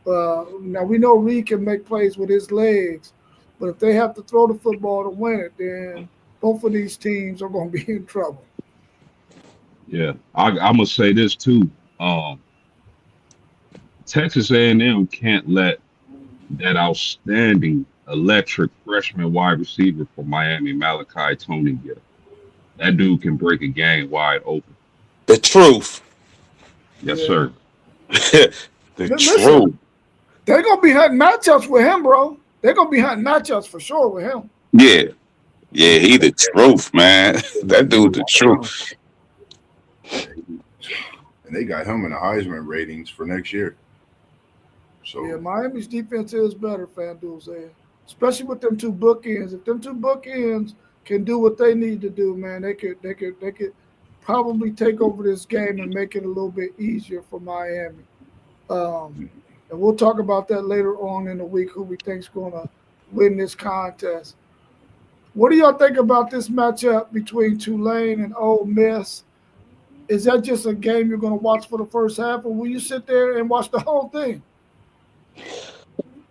Now we know Reed can make plays with his legs, but if they have to throw the football to win it, then both of these teams are going to be in trouble. Yeah, I'm gonna say this too. Um, Texas A&M can't let that outstanding electric freshman wide receiver from Miami, Malachi Tony, get. That dude can break a game wide open. The truth. Yes, Yeah. sir. The Listen, truth. they're going to be hunting matchups with him, bro. They're going to be hunting matchups for sure with him. Yeah. Yeah, he the truth, man. That dude the truth. And they got him in the Heisman ratings for next year. So Yeah, Miami's defense is better, FanDuel said. Especially with them two bookends. If them two bookends can do what they need to do, man, they could probably take over this game and make it a little bit easier for Miami. Um, and we'll talk about that later on in the week, who we think's gonna win this contest. What do y'all think about this matchup between Tulane and Ole Miss? Is that just a game you're gonna watch for the first half, or will you sit there and watch the whole thing?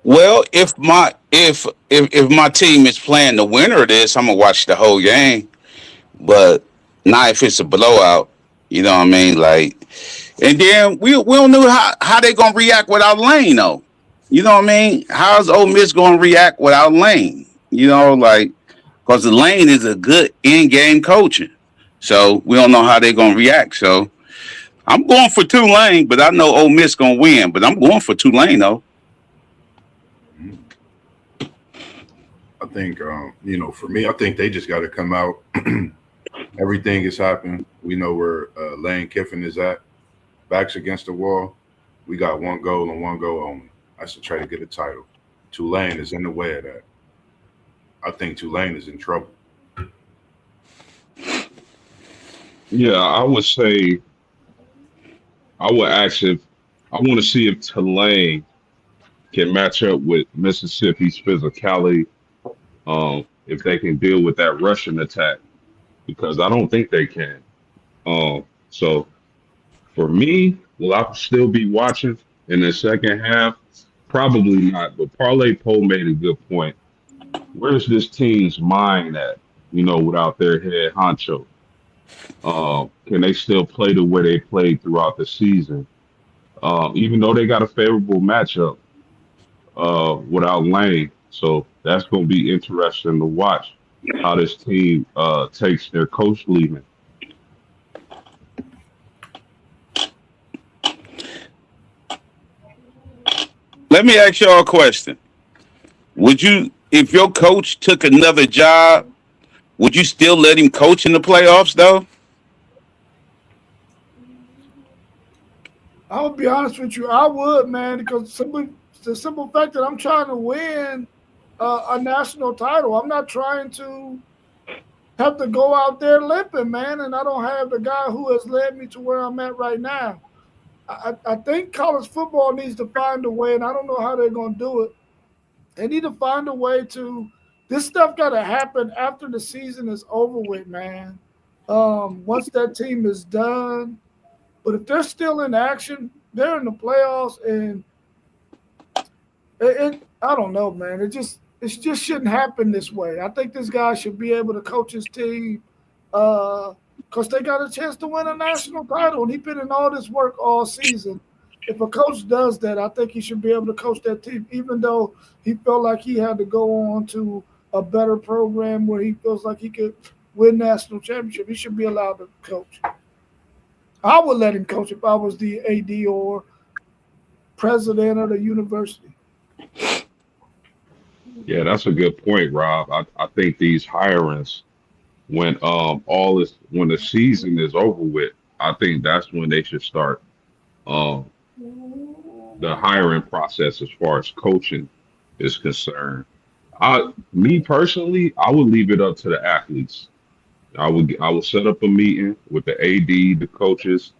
Well, if my team is playing the winner of this, I'm gonna watch the whole game. But not if it's a blowout. You know what I mean? Like, and then we don't know how they gonna react without Lane though. You know what I mean? How's Ole Miss gonna react without Lane? You know, like because the Lane is a good in-game coaching. So we don't know how they're gonna react. So I'm going for Tulane, but I know Ole Miss gonna win. But I'm going for Tulane though. I think, for me, I think they just got to come out. Everything is happening. We know where Lane Kiffin is at. Backs against the wall. We got one goal and one goal only. That's to try to get a title. Tulane is in the way of that. I think Tulane is in trouble. Yeah, I would say I would ask if I want to see if Tulane can match up with Mississippi's physicality. If they can deal with that Russian attack, because I don't think they can. So for me, will I still be watching in the second half? Probably not. But Parlay Poe made a good point. Where's this team's mind at? Without their head honcho, can they still play the way they played throughout the season? Even though they got a favorable matchup without Lane, so that's going to be interesting to watch how this team takes their coach leaving. Let me ask y'all a question. Would you, if your coach took another job, would you still let him coach in the playoffs though? I'll be honest with you, I would, man, because the simple fact that I'm trying to win a national title. I'm not trying to have to go out there limping, man, and I don't have the guy who has led me to where I'm at right now. I think college football needs to find a way, and I don't know how they're going to do it. They need to find a way to. This stuff got to happen after the season is over with, man. Once that team is done, but if they're still in action, they're in the playoffs, and I don't know, man. It just shouldn't happen this way. I think this guy should be able to coach his team because they got a chance to win a national title, and he's been in all this work all season. If a coach does that, I think he should be able to coach that team, even though he felt like he had to go on to a better program where he feels like he could win national championship. He should be allowed to coach. I would let him coach if I was the AD or president of the university. Yeah, that's a good point, Rob. I think these hirings, when all is when the season is over with, I think that's when they should start um the hiring process as far as coaching is concerned. Me personally, I would leave it up to the athletes. I would set up a meeting with the AD, the coaches,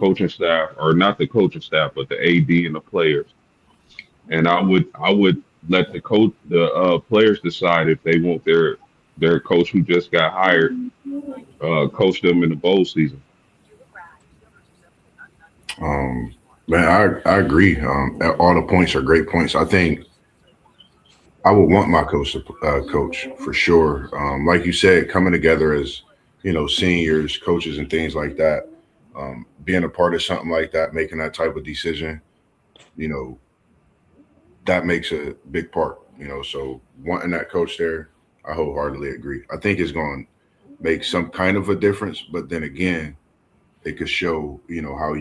coaching staff, or not the coaching staff, but the AD and the players, and I would let the players decide if they want their coach who just got hired coach them in the bowl season. Um, man, I agree. All the points are great points. I think I would want my coach to coach for sure. Like you said, coming together as seniors, coaches, and things like that. Being a part of something like that, making that type of decision, you know, that makes a big part. So wanting that coach there, I wholeheartedly agree. I think it's going to make some kind of a difference, but then again, it could show how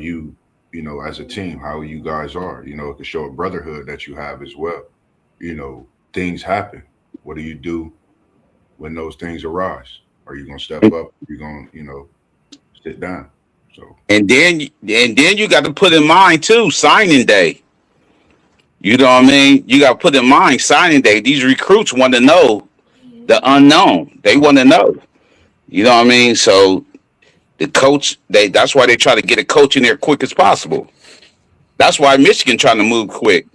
as a team, how you guys are. It could show a brotherhood that you have as well. Things happen. What do you do when those things arise? Are you gonna step up? Are you gonna sit down? So And then you got to put in mind too, signing day. You know what I mean? You got to put in mind signing day. These recruits want to know the unknown. They want to know. You know what I mean? So the coach, that's why they try to get a coach in there quick as possible. That's why Michigan trying to move quick.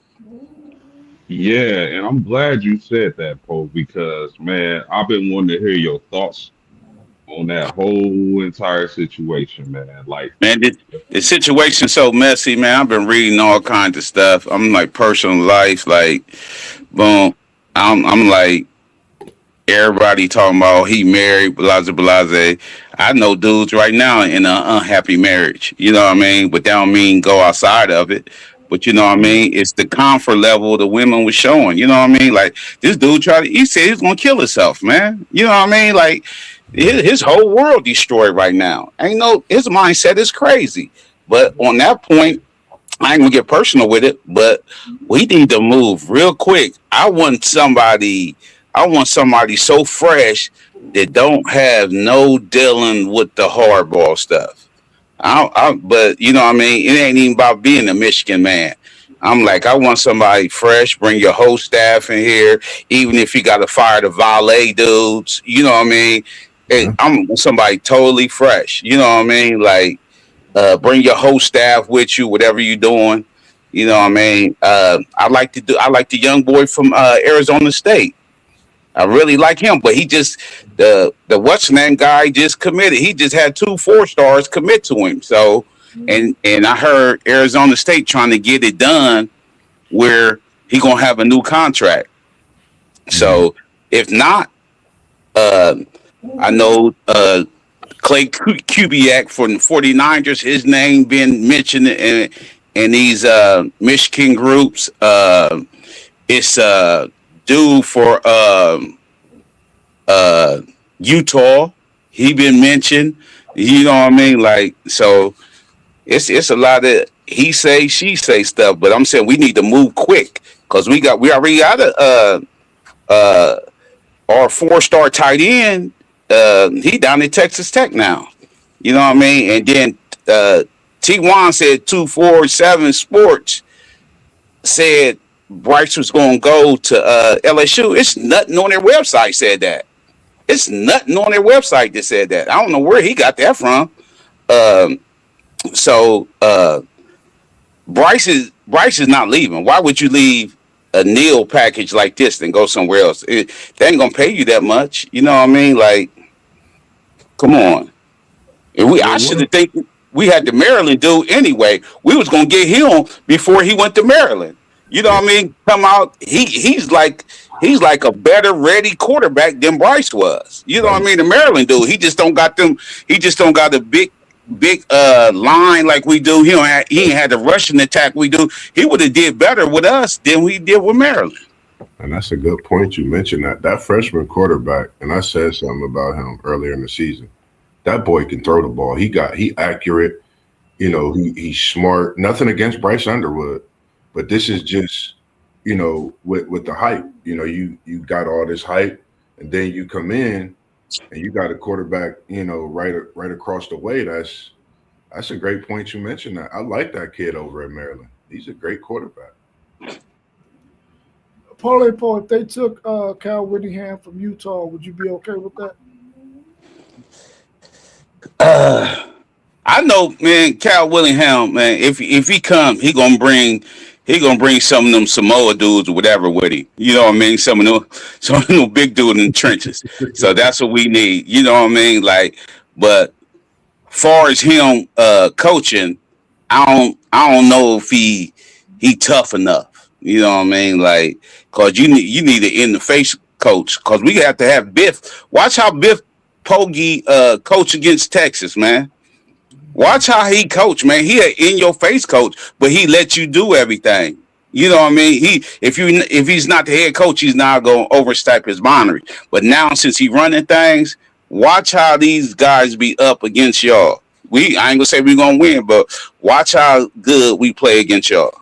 Yeah, and I'm glad you said that, Poe, because man, I've been wanting to hear your thoughts on that whole entire situation, man. Like, Man, the situation's so messy, man. I've been reading all kinds of stuff. I'm like personal life, like boom. I'm like everybody talking about he married, blase blase. I know dudes right now in an unhappy marriage. You know what I mean? But that don't mean go outside of it. But you know what I mhm, mean? It's the comfort level the women was showing. You know what I mean? Like this dude he said he was gonna kill himself, man. You know what I mean? Like his whole world destroyed right now. Ain't no his mindset is crazy. But on that point, I ain't gonna get personal with it, but we need to move real quick. I want somebody so fresh that don't have no dealing with the hardball stuff. But you know what I mean? It ain't even about being a Michigan man. I'm like, I want somebody fresh. Bring your whole staff in here, even if you got to fire the valet dudes. You know what I mean? yeah, I'm somebody totally fresh. You know what I mean? Like, bring your whole staff with you, whatever you're doing. You know what I mean? I like the young boy from Arizona State. I really like him, but he just the what's name guy just committed. He just had two 4 stars commit to him. So and I heard Arizona State trying to get it done where he gonna have a new contract. mhm, So if not, uh, I know Clay Kubiak from the 49ers, his name been mentioned in these Michigan groups. It's due for uh, Utah. He been mentioned. You know what I mean? Like so, it's a lot of he say she say stuff. But I'm saying we need to move quick because we already got uh, our 4 star tight end. He down at Texas Tech now. You know what I mean? And then T1 said 247 Sports said Bryce was going to go to LSU. It's nothing on their website said that. It's nothing on their website that said that. I don't know where he got that from. Um, so Bryce is not leaving. Why would you leave a Neil package like this and go somewhere else? They ain't gonna pay you that much. You know what I mean? Like, come on. And well, I should what? have think we had the Maryland dude anyway. We was gonna get him before he went to Maryland. You know yeah, what I mean? Come out. He's like a better ready quarterback than Bryce was. You know what I right, mean? The Maryland dude. He just don't got them. He just don't got the big. big line like we do. He ain't had the rushing attack we do. He would have did better with us than we did with Maryland. And that's a good point you mentioned that freshman quarterback, and I said something about him earlier in the season. That boy can throw the ball. He accurate. He's smart. Nothing against Bryce Underwood, but this is just with the hype. You got all this hype, and then you come in and you got a quarterback right across the way. That's a great point you mentioned. That I like that kid over at Maryland. He's a great quarterback. Parlay Paul, if they took Cal Whittingham from Utah, would you be okay with that? I know, man. Cal Willingham, man. If he come, he gonna bring some of them Samoa dudes or whatever with him. You know what I mean? Some of them big dudes in the trenches. So that's what we need. You know what I mean? Like, but far as him coaching, I don't know if he tough enough. You know what I mean? Like, cause you need an in the face coach. Cause we have to have Biff. Watch how Biff Poggi coach against Texas, man. Watch how he coach, man. He an in your face coach, but he let you do everything. You know what I mean? If he's not the head coach, he's not gonna overstep his boundary. But now since he running things, watch how these guys be up against y'all. I ain't gonna say we're gonna win, but watch how good we play against y'all.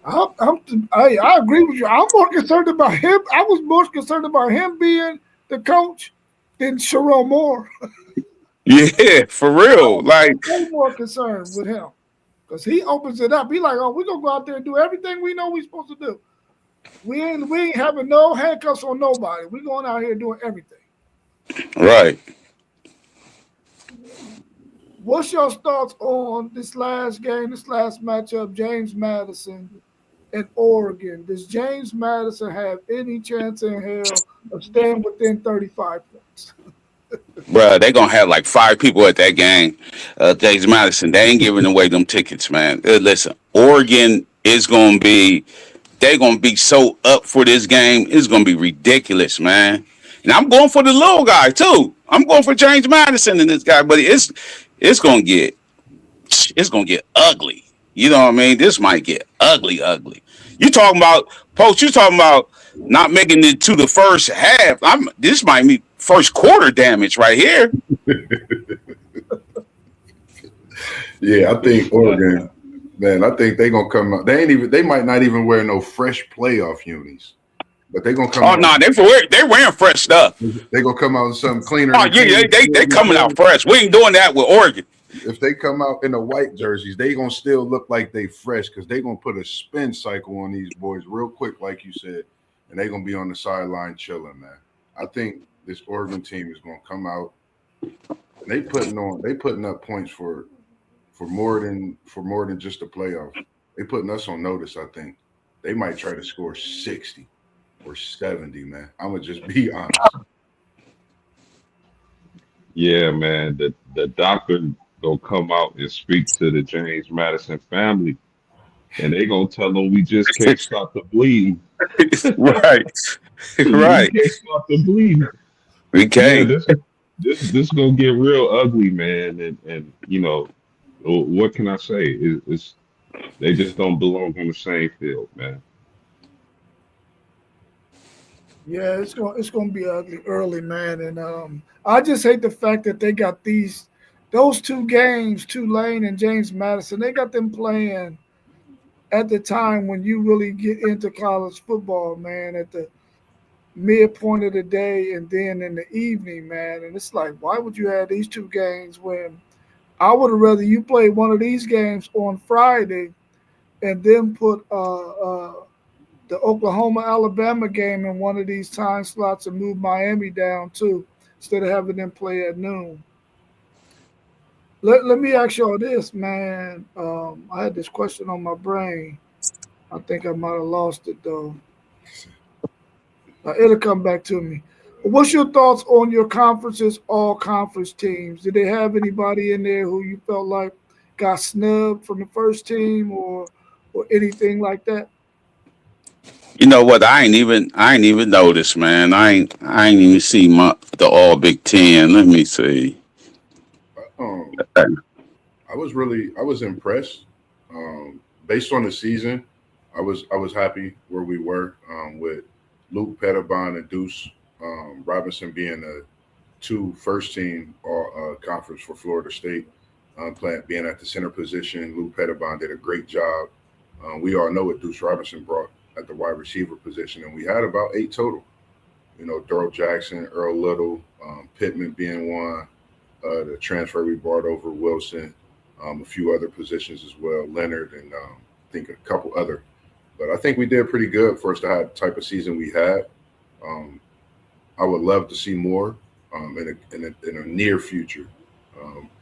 I agree with you. I'm more concerned about him. I was more concerned about him being the coach than Sherrone Moore. Yeah, for real. Like, I'm way more concerned with him because he opens it up. He like, oh, we're gonna go out there and do everything we know we're supposed to do. We ain't having no handcuffs on nobody. We're going out here doing everything. right. What's your thoughts on this last game, this last matchup, James Madison and Oregon? Does James Madison have any chance in hell of staying within 35 points? Bruh, they gonna have like 5 people at that game. James Madison, they ain't giving away them tickets, man. Listen, Oregon is gonna be, they gonna be so up for this game. It's gonna be ridiculous, man. And I'm going for the little guy too. I'm going for James Madison and this guy, but it's gonna get ugly. You know what I mean? This might get ugly, ugly. You talking about Post? You talking about not making it to the first half? This might be first quarter damage right here. Yeah, I think Oregon, man. I think they gonna come out. They might not even wear no fresh playoff unis, but they gonna come. Oh out. no, they wearing fresh stuff. They gonna come out with something cleaner. Oh yeah, they coming out fresh. We ain't doing that with Oregon. If they come out in the white jerseys, they gonna still look like they fresh because they gonna put a spin cycle on these boys real quick, like you said, and they gonna be on the sideline chilling, man. I think this Oregon team is gonna come out. And they putting up points for more than just the playoff. They putting us on notice. I think they might try to score 60 or 70, man. I'm gonna just be honest. Yeah, man. The doctor gonna come out and speak to the James Madison family, and they gonna tell them we just can't stop the bleeding. Right, We right. can't stop the bleeding. We Yeah, can't. this gonna get real ugly, man. And what can I say? It's they just don't belong on the same field, man. Yeah, it's gonna be ugly early, man. And I just hate the fact that they got those two games, Tulane and James Madison. They got them playing at the time when you really get into college football, man. At the midpoint of the day and then in the evening, man. And it's like, why would you have these two games when I would have rather you play one of these games on Friday and then put the Oklahoma Alabama game in one of these time slots and move Miami down too, instead of having them play at noon. Let me ask y'all this, man. I had this question on my brain. I think I might have lost it though. It'll come back to me. What's your thoughts on your conference's all conference teams? Did they have anybody in there who you felt like got snubbed from the first team or anything like that? You know what? I ain't even noticed, man. I ain't even see the All Big Ten. Let me see. Um, I was impressed. Based on the season, I was happy where we were with Luke Pettibon and Deuce Robinson being the two first team conference for Florida State, playing being at the center position. Luke Pettibon did a great job. We all know what Deuce Robinson brought at the wide receiver position, and we had about eight total. You know, Daryl Jackson, Earl Little, Pittman being one, the transfer we brought over Wilson, a few other positions as well, Leonard, and I think a couple other. But I think we did pretty good for us to have the type of season we had. Um, I would love to see more in a near future,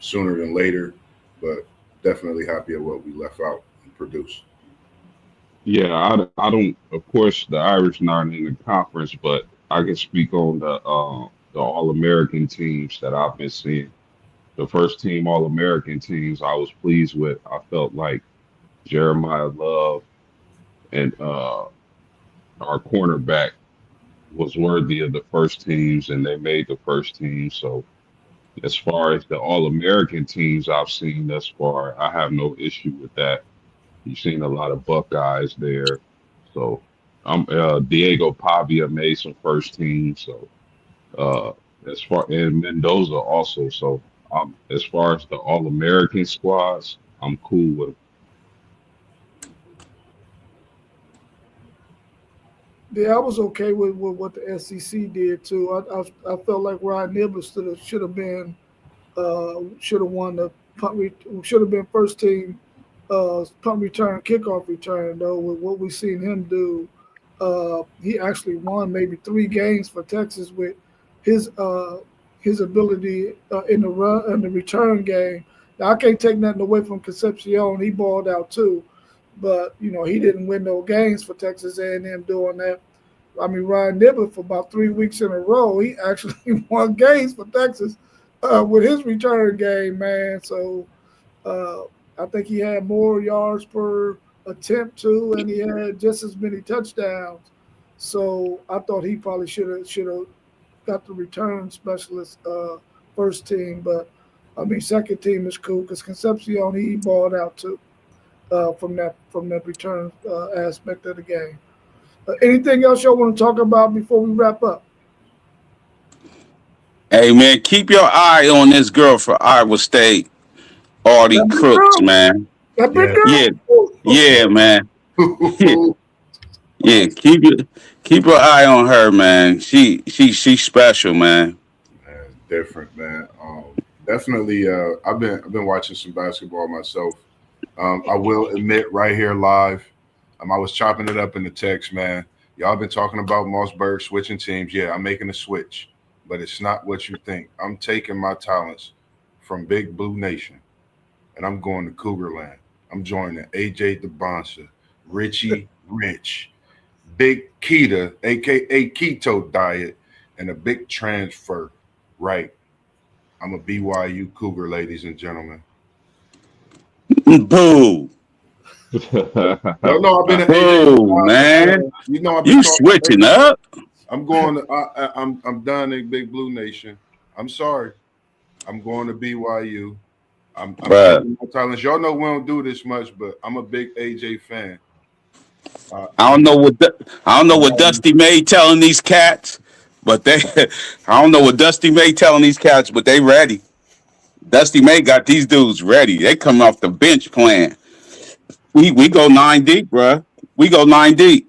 sooner than later, but definitely happy at what we left out and produced. Yeah, I don't. Of course, the Irish not in the conference, but I can speak on the All American teams that I've been seeing. The first team All American teams I was pleased with. I felt like Jeremiah Love and our cornerback was worthy of the first teams, and they made the first team. So as far as the All American teams I've seen thus far, I have no issue with that. You've seen a lot of Buckeyes there. So I'm Diego Pavia made some first team. So uh as far and Mendoza also. So as far as the All American squads, I'm cool with Yeah, I was okay with what the SEC did too. I felt like Ryan Nibble should have been should have won the should have been first team punt return, kickoff return, though, with what we've seen him do. He actually won maybe three games for Texas with his uh, his ability in the run and the return game. Now, I can't take nothing away from Concepcion. He balled out too, but he didn't win no games for Texas A&M doing that. I mean, Ryan Nibbler for about 3 weeks in a row, he actually won games for Texas with his return game, man. So uh, I think he had more yards per attempt too, and he had just as many touchdowns. So I thought he probably should have got the return specialist first team, but I mean second team is cool because Concepcion he balled out too from that return aspect of the game. Anything else y'all want to talk about before we wrap up? Hey man, keep your eye on this girl for Iowa State, Audie That big Crooks, girl, man. that big Yeah. Yeah, girl. Oh, yeah, man. Yeah, Man, yeah. Keep your eye on her, man. She's special, man. it's different, man. Definitely, I've been watching some basketball myself. I will admit right here live, I was chopping it up in the text, man. Y'all been talking about Mossberg switching teams. Yeah, I'm making a switch, but it's not what you think. I'm taking my talents from Big Blue Nation, and I'm going to Cougar Land. I'm joining AJ DeBonsa, Richie Rich, Big Keto, aka Keto Diet, and a big transfer. Right. I'm a BYU Cougar, ladies and gentlemen. Boo, Y'all know I've been an AJ boo, DeBonsa man. fan. You know I've been You talking switching AJ. up, I'm going. I'm done in Big Blue Nation. I'm sorry. I'm going to BYU. I'm bruh. taking my talents. Y'all know we don't do this much, but I'm a big AJ fan. I You don't know, know what I don't know what I'm Dusty May telling these cats, but they I don't know what Dusty May telling these cats, but they ready. Dusty May got these dudes ready. They coming off the bench playing. We go 9 deep, bruh. We go 9 deep.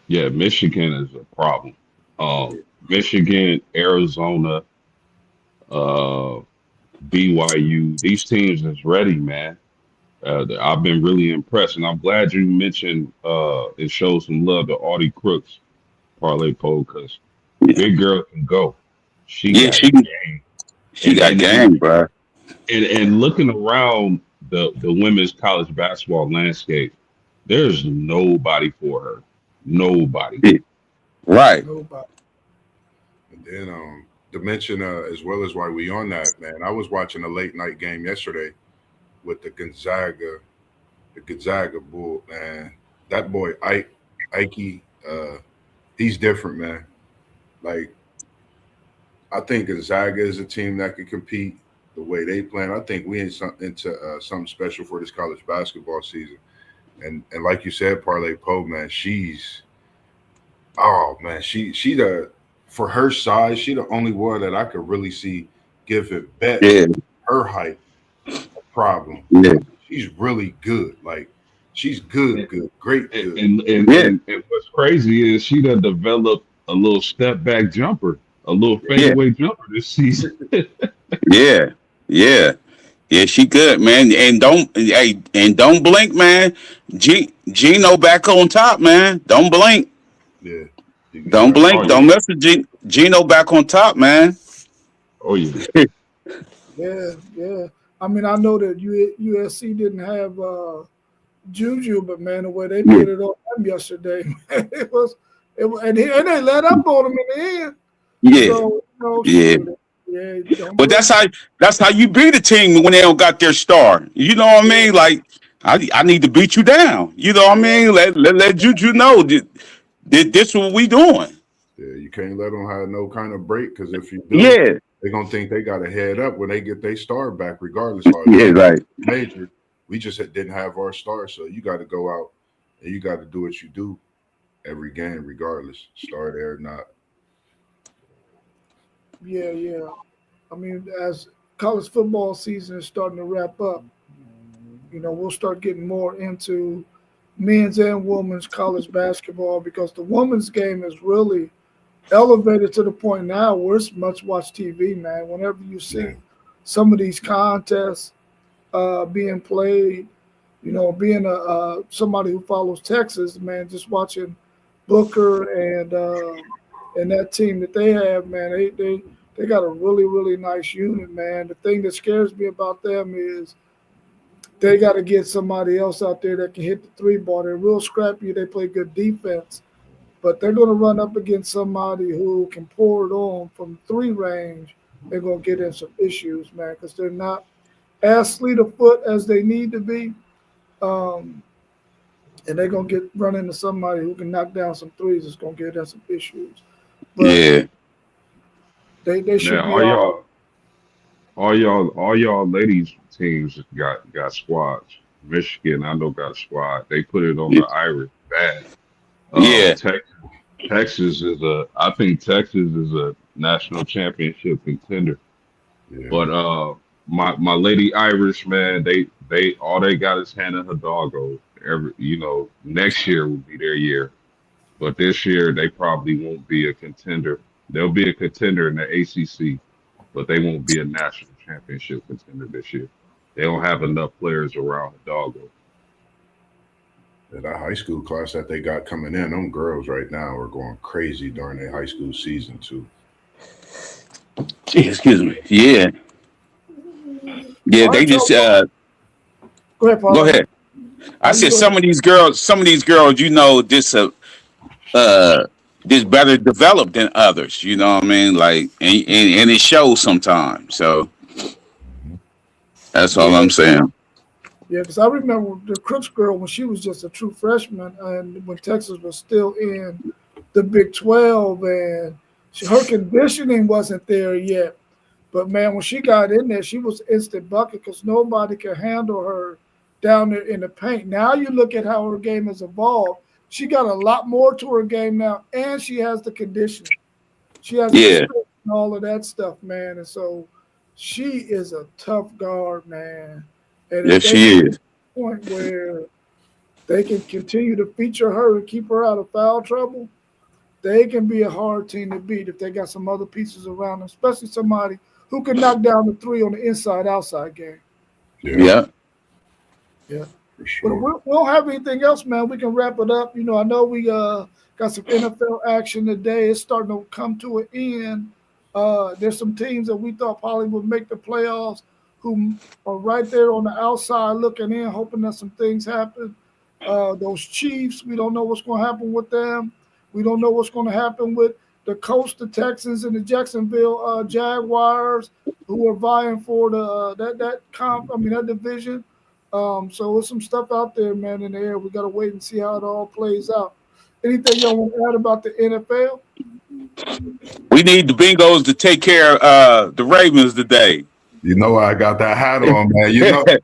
yeah, Michigan is a problem. Michigan, Arizona, uh, BYU, these teams is ready, man. I've been really impressed, and I'm glad you mentioned it shows some love to Audie Crooks parlay pole because Yeah, big girl can go. She yeah, got game, she and got and and game, bruh. and looking around the women's college basketball landscape, there's nobody for her. Nobody. Yeah, right. nobody. and then to mention as well as why we on that, man. I was watching a late night game yesterday with the Gonzaga Bull, man. That boy Ike, he's different, man. Like I think Gonzaga is a team that could compete. the way they playing. I think we into something special for this college basketball season. And like you said, Parlay Poe, man, she's oh man, she the for her size, she the only one that I could really see give it bet Yeah, her height a problem. yeah, She's really good. Like she's good, And good, great good. yeah, and what's crazy is she done developed a little step back jumper, a little yeah, fadeaway jumper this season. yeah, yeah. Yeah, she good, man. And don't blink, man. Gino back on top, man. Don't blink. Yeah, you Don't got Oh blink. Don't yeah, mess with Gino back on top, man. oh yeah. Yeah, yeah. I mean, I know that USC didn't have Juju, but man, the way they Yeah, put it on him yesterday, man, and they let up on him in the end. yeah, So, yeah. shoot, yeah, don't But blink. that's how you beat a team when they don't got their star. You know what I Yeah, mean? Like I need to beat you down. You know what I yeah, mean? Let Juju know this what we doing. yeah, you can't let them have no kind of break because if you do, Yeah, they're gonna think they got a head up when they get their star back, regardless. Like, yeah, yo, right. major, we just didn't have our star, so you got to go out and you got to do what you do every game, regardless, star there or not. yeah, yeah. I mean, as college football season is starting to wrap up, we'll start getting more into men's and women's college basketball because the women's game is really elevated to the point now where it's much watch TV, man. Whenever you Yeah, see some of these contests being played, being a somebody who follows Texas, man, just watching Booker and that team that they have, man, they got a really really nice unit, man. The thing that scares me about them is they got to get somebody else out there that can hit the three ball. They're real scrappy. They play good defense, but they're going to run up against somebody who can pour it on from three range. They're going to get in some issues, man, because they're not as fleet of foot as they need to be. Um, and they're going to get run into somebody who can knock down some threes. It's going to get in some issues. But Yeah, they Man, should be all all y'all ladies teams got squads. Michigan, I know got a squad. They put it on the Irish bad. yeah, Texas, I think Texas is a national championship contender. yeah, But my lady Irish, man, they all they got is Hannah Hidalgo. Next year will be their year. But this year they probably won't be a contender. They'll be a contender in the ACC, but they won't be a national championship contender this year. They don't have enough players around Hidalgo. yeah. That high school class that they got coming in, them girls right now are going crazy during their high school season too. Gee, excuse me. Yeah, yeah. all They right, just y'all. Go ahead, go Parlay. ahead. I You said go ahead. some of these girls, just uh just better developed than others. You know what I mean? Like, and it shows sometimes. So that's all Yeah, I'm saying. yeah, because I remember the Crooks girl when she was just a true freshman, and when Texas was still in the Big 12, and her conditioning wasn't there yet. But man, when she got in there, she was instant bucket because nobody could handle her down there in the paint. Now you look at how her game has evolved. She got a lot more to her game now, and she has the conditioning. She has the Yeah, strength and all of that stuff, man. And so she is a tough guard, man. And if yes, they she can get is. to the point where they can continue to feature her and keep her out of foul trouble, they can be a hard team to beat if they got some other pieces around them, especially somebody who can knock down the three on the inside outside game. Yeah, Yeah. Yeah. for But sure. we don't have anything else, man. We can wrap it up. I know we got some NFL action today. It's starting to come to an end. There's some teams that we thought probably would make the playoffs who are right there on the outside looking in, hoping that some things happen. Those Chiefs, we don't know what's going to happen with them. We don't know what's going to happen with the Coast, the Texans, and the Jacksonville Jaguars, who are vying for the that division. So there's some stuff out there, man, in the air. We got to wait and see how it all plays out. Anything y'all want to add about the NFL? We need the Bengals to take care of the Ravens today. You know I got that hat on, man. I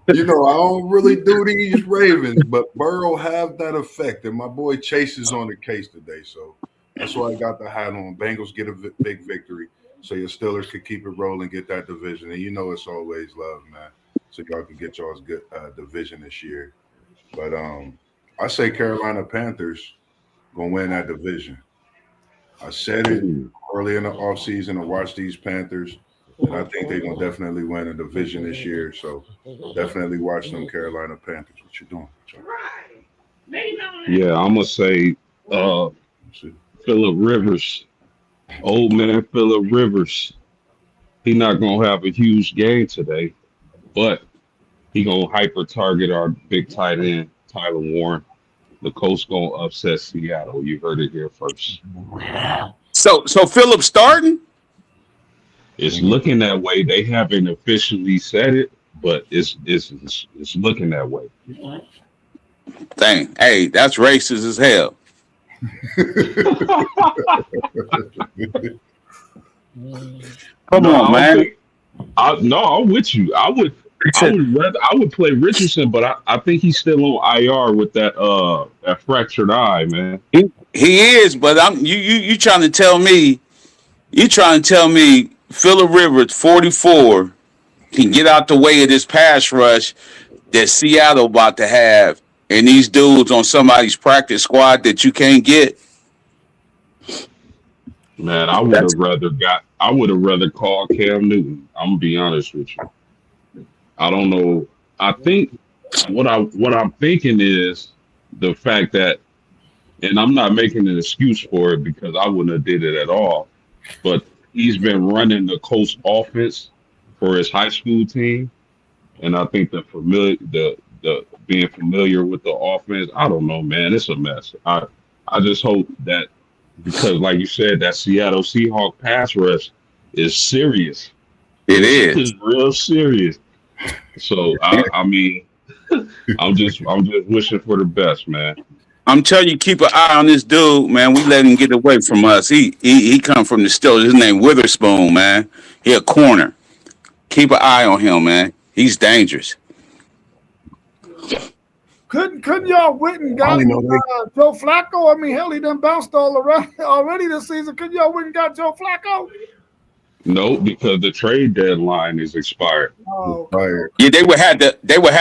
don't really do these Ravens, but Burrow have that effect, and my boy Chase is on the case today, so that's why I got the hat on. Bengals get a big victory, so your Steelers could keep it rolling, get that division, and it's always love, man. So y'all can get y'all's good division this year. But I say Carolina Panthers gonna win that division. I said it early in the offseason to watch these Panthers, and I think they're gonna definitely win a division this year. So definitely watch them Carolina Panthers. What you doing? Yeah, I'm gonna say Phillip Rivers, old man Phillip Rivers. He not gonna have a huge game today, but he gonna hyper target our big tight end Tyler Warren. The Colts gonna upset Seattle. You heard it here first. So Phillips starting? It's looking that way. They haven't officially said it, but it's looking that way. Dang, hey, that's racist as hell. Come No, on, I don't man. think. I'm with you. I would play Richardson, but I think he's still on IR with that fractured eye, man. He is, but you trying to tell me Phillip Rivers 44 can get out the way of this pass rush that Seattle about to have, and these dudes on somebody's practice squad that you can't get. Man, I would have rather called Cam Newton. I'm gonna be honest with you. I don't know. I think what I'm thinking is the fact that, and I'm not making an excuse for it because I wouldn't have did it at all. But he's been running the Colts offense for his high school team, and I think the being familiar with the offense, I don't know, man, it's a mess. I just hope that because, like you said, that Seattle Seahawk pass rush is serious. It It's is. real serious. So I mean, I'm just wishing for the best, man. I'm telling you, keep an eye on this dude, man. We let him get away from us. He come from the Steelers. His name Witherspoon, man. He a corner. Keep an eye on him, man. He's dangerous. Couldn't y'all went and got Joe Flacco? I mean, hell, he done bounced all around already this season. Couldn't y'all went and got Joe Flacco? No, because the trade deadline is expired. Oh, Fired. Yeah, they would have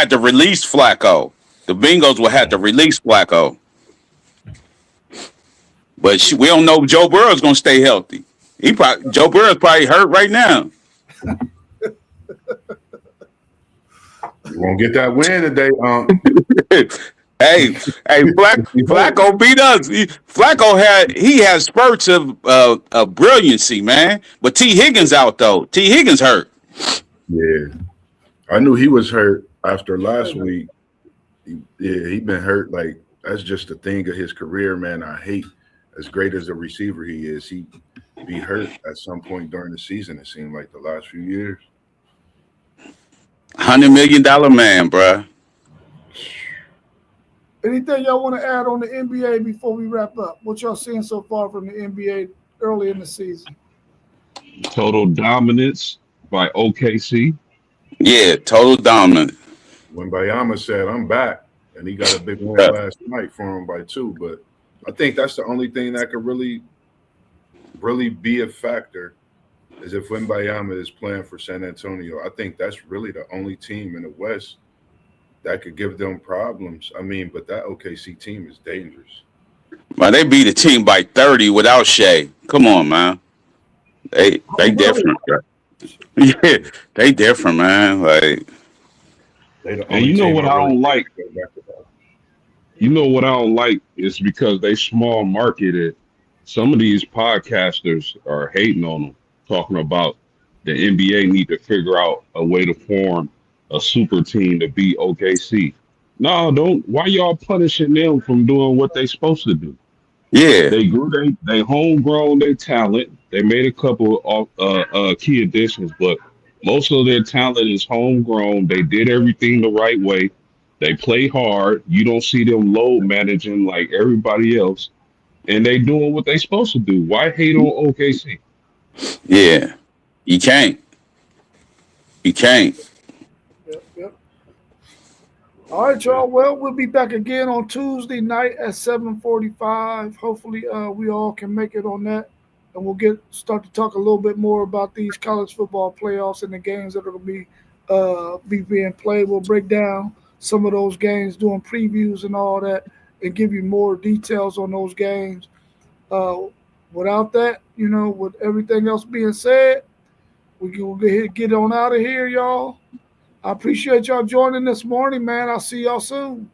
to release Flacco. The Bengals would have to release Flacco. But we don't know if Joe Burrow's gonna stay healthy. Joe Burrow's probably hurt right now. You won't get that win today, hey, Flacco beat us. Flacco has spurts of brilliancy, man. But T. Higgins out though. T. Higgins hurt. Yeah, I knew he was hurt after last week. He been hurt. Like that's just the thing of his career, man. I hate as great as a receiver he is. He be hurt at some point during the season. It seemed like the last few years. $100 million man, bruh. anything y'all want to add on the NBA before we wrap up? What y'all seeing so far from the NBA early in the season? Total dominance by OKC. Yeah, total dominant. When Bayama said, "I'm back," and he got a big win last night for him by 2, but I think that's the only thing that could really be a factor is if Wembayama is playing for San Antonio. I think that's really the only team in the West that could give them problems. I mean, but that OKC team is dangerous. Man, they beat a team by 30 without Shea. Come on, man. They different. Bro. Yeah, they different, man. Like, and you know what I don't like? You know what I don't like is because they small marketed. Some of these podcasters are hating on them, talking about the NBA need to figure out a way to form a super team to beat OKC. No, don't. Why y'all punishing them from doing what they supposed to do? yeah, They grew they homegrown their talent. They made a couple of key additions, but most of their talent is homegrown. They did everything the right way. They play hard. You don't see them load managing like everybody else, and they doing what they supposed to do. Why hate on OKC? yeah. You can't. You can't. Yep, yep. All right, y'all. Well, we'll be back again on Tuesday night at 7:45. Hopefully, we all can make it on that, and we'll start to talk a little bit more about these college football playoffs and the games that are going to be being played. We'll break down some of those games, doing previews and all that, and give you more details on those games. Uh, Without that, with everything else being said, we'll get on out of here, y'all. I appreciate y'all joining this morning, man. I'll see y'all soon.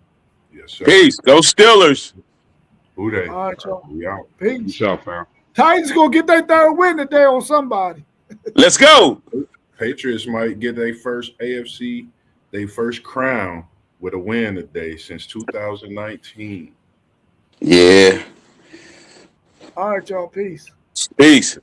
Yes, sir. Peace. Go Steelers. Who they? All right, y'all. We out. Peace. Peace out, fam. Titans gonna get their third win today on somebody. Let's go. Patriots might get their first AFC, their first crown with a win today since 2019. Yeah. All right, y'all. Peace. Peace.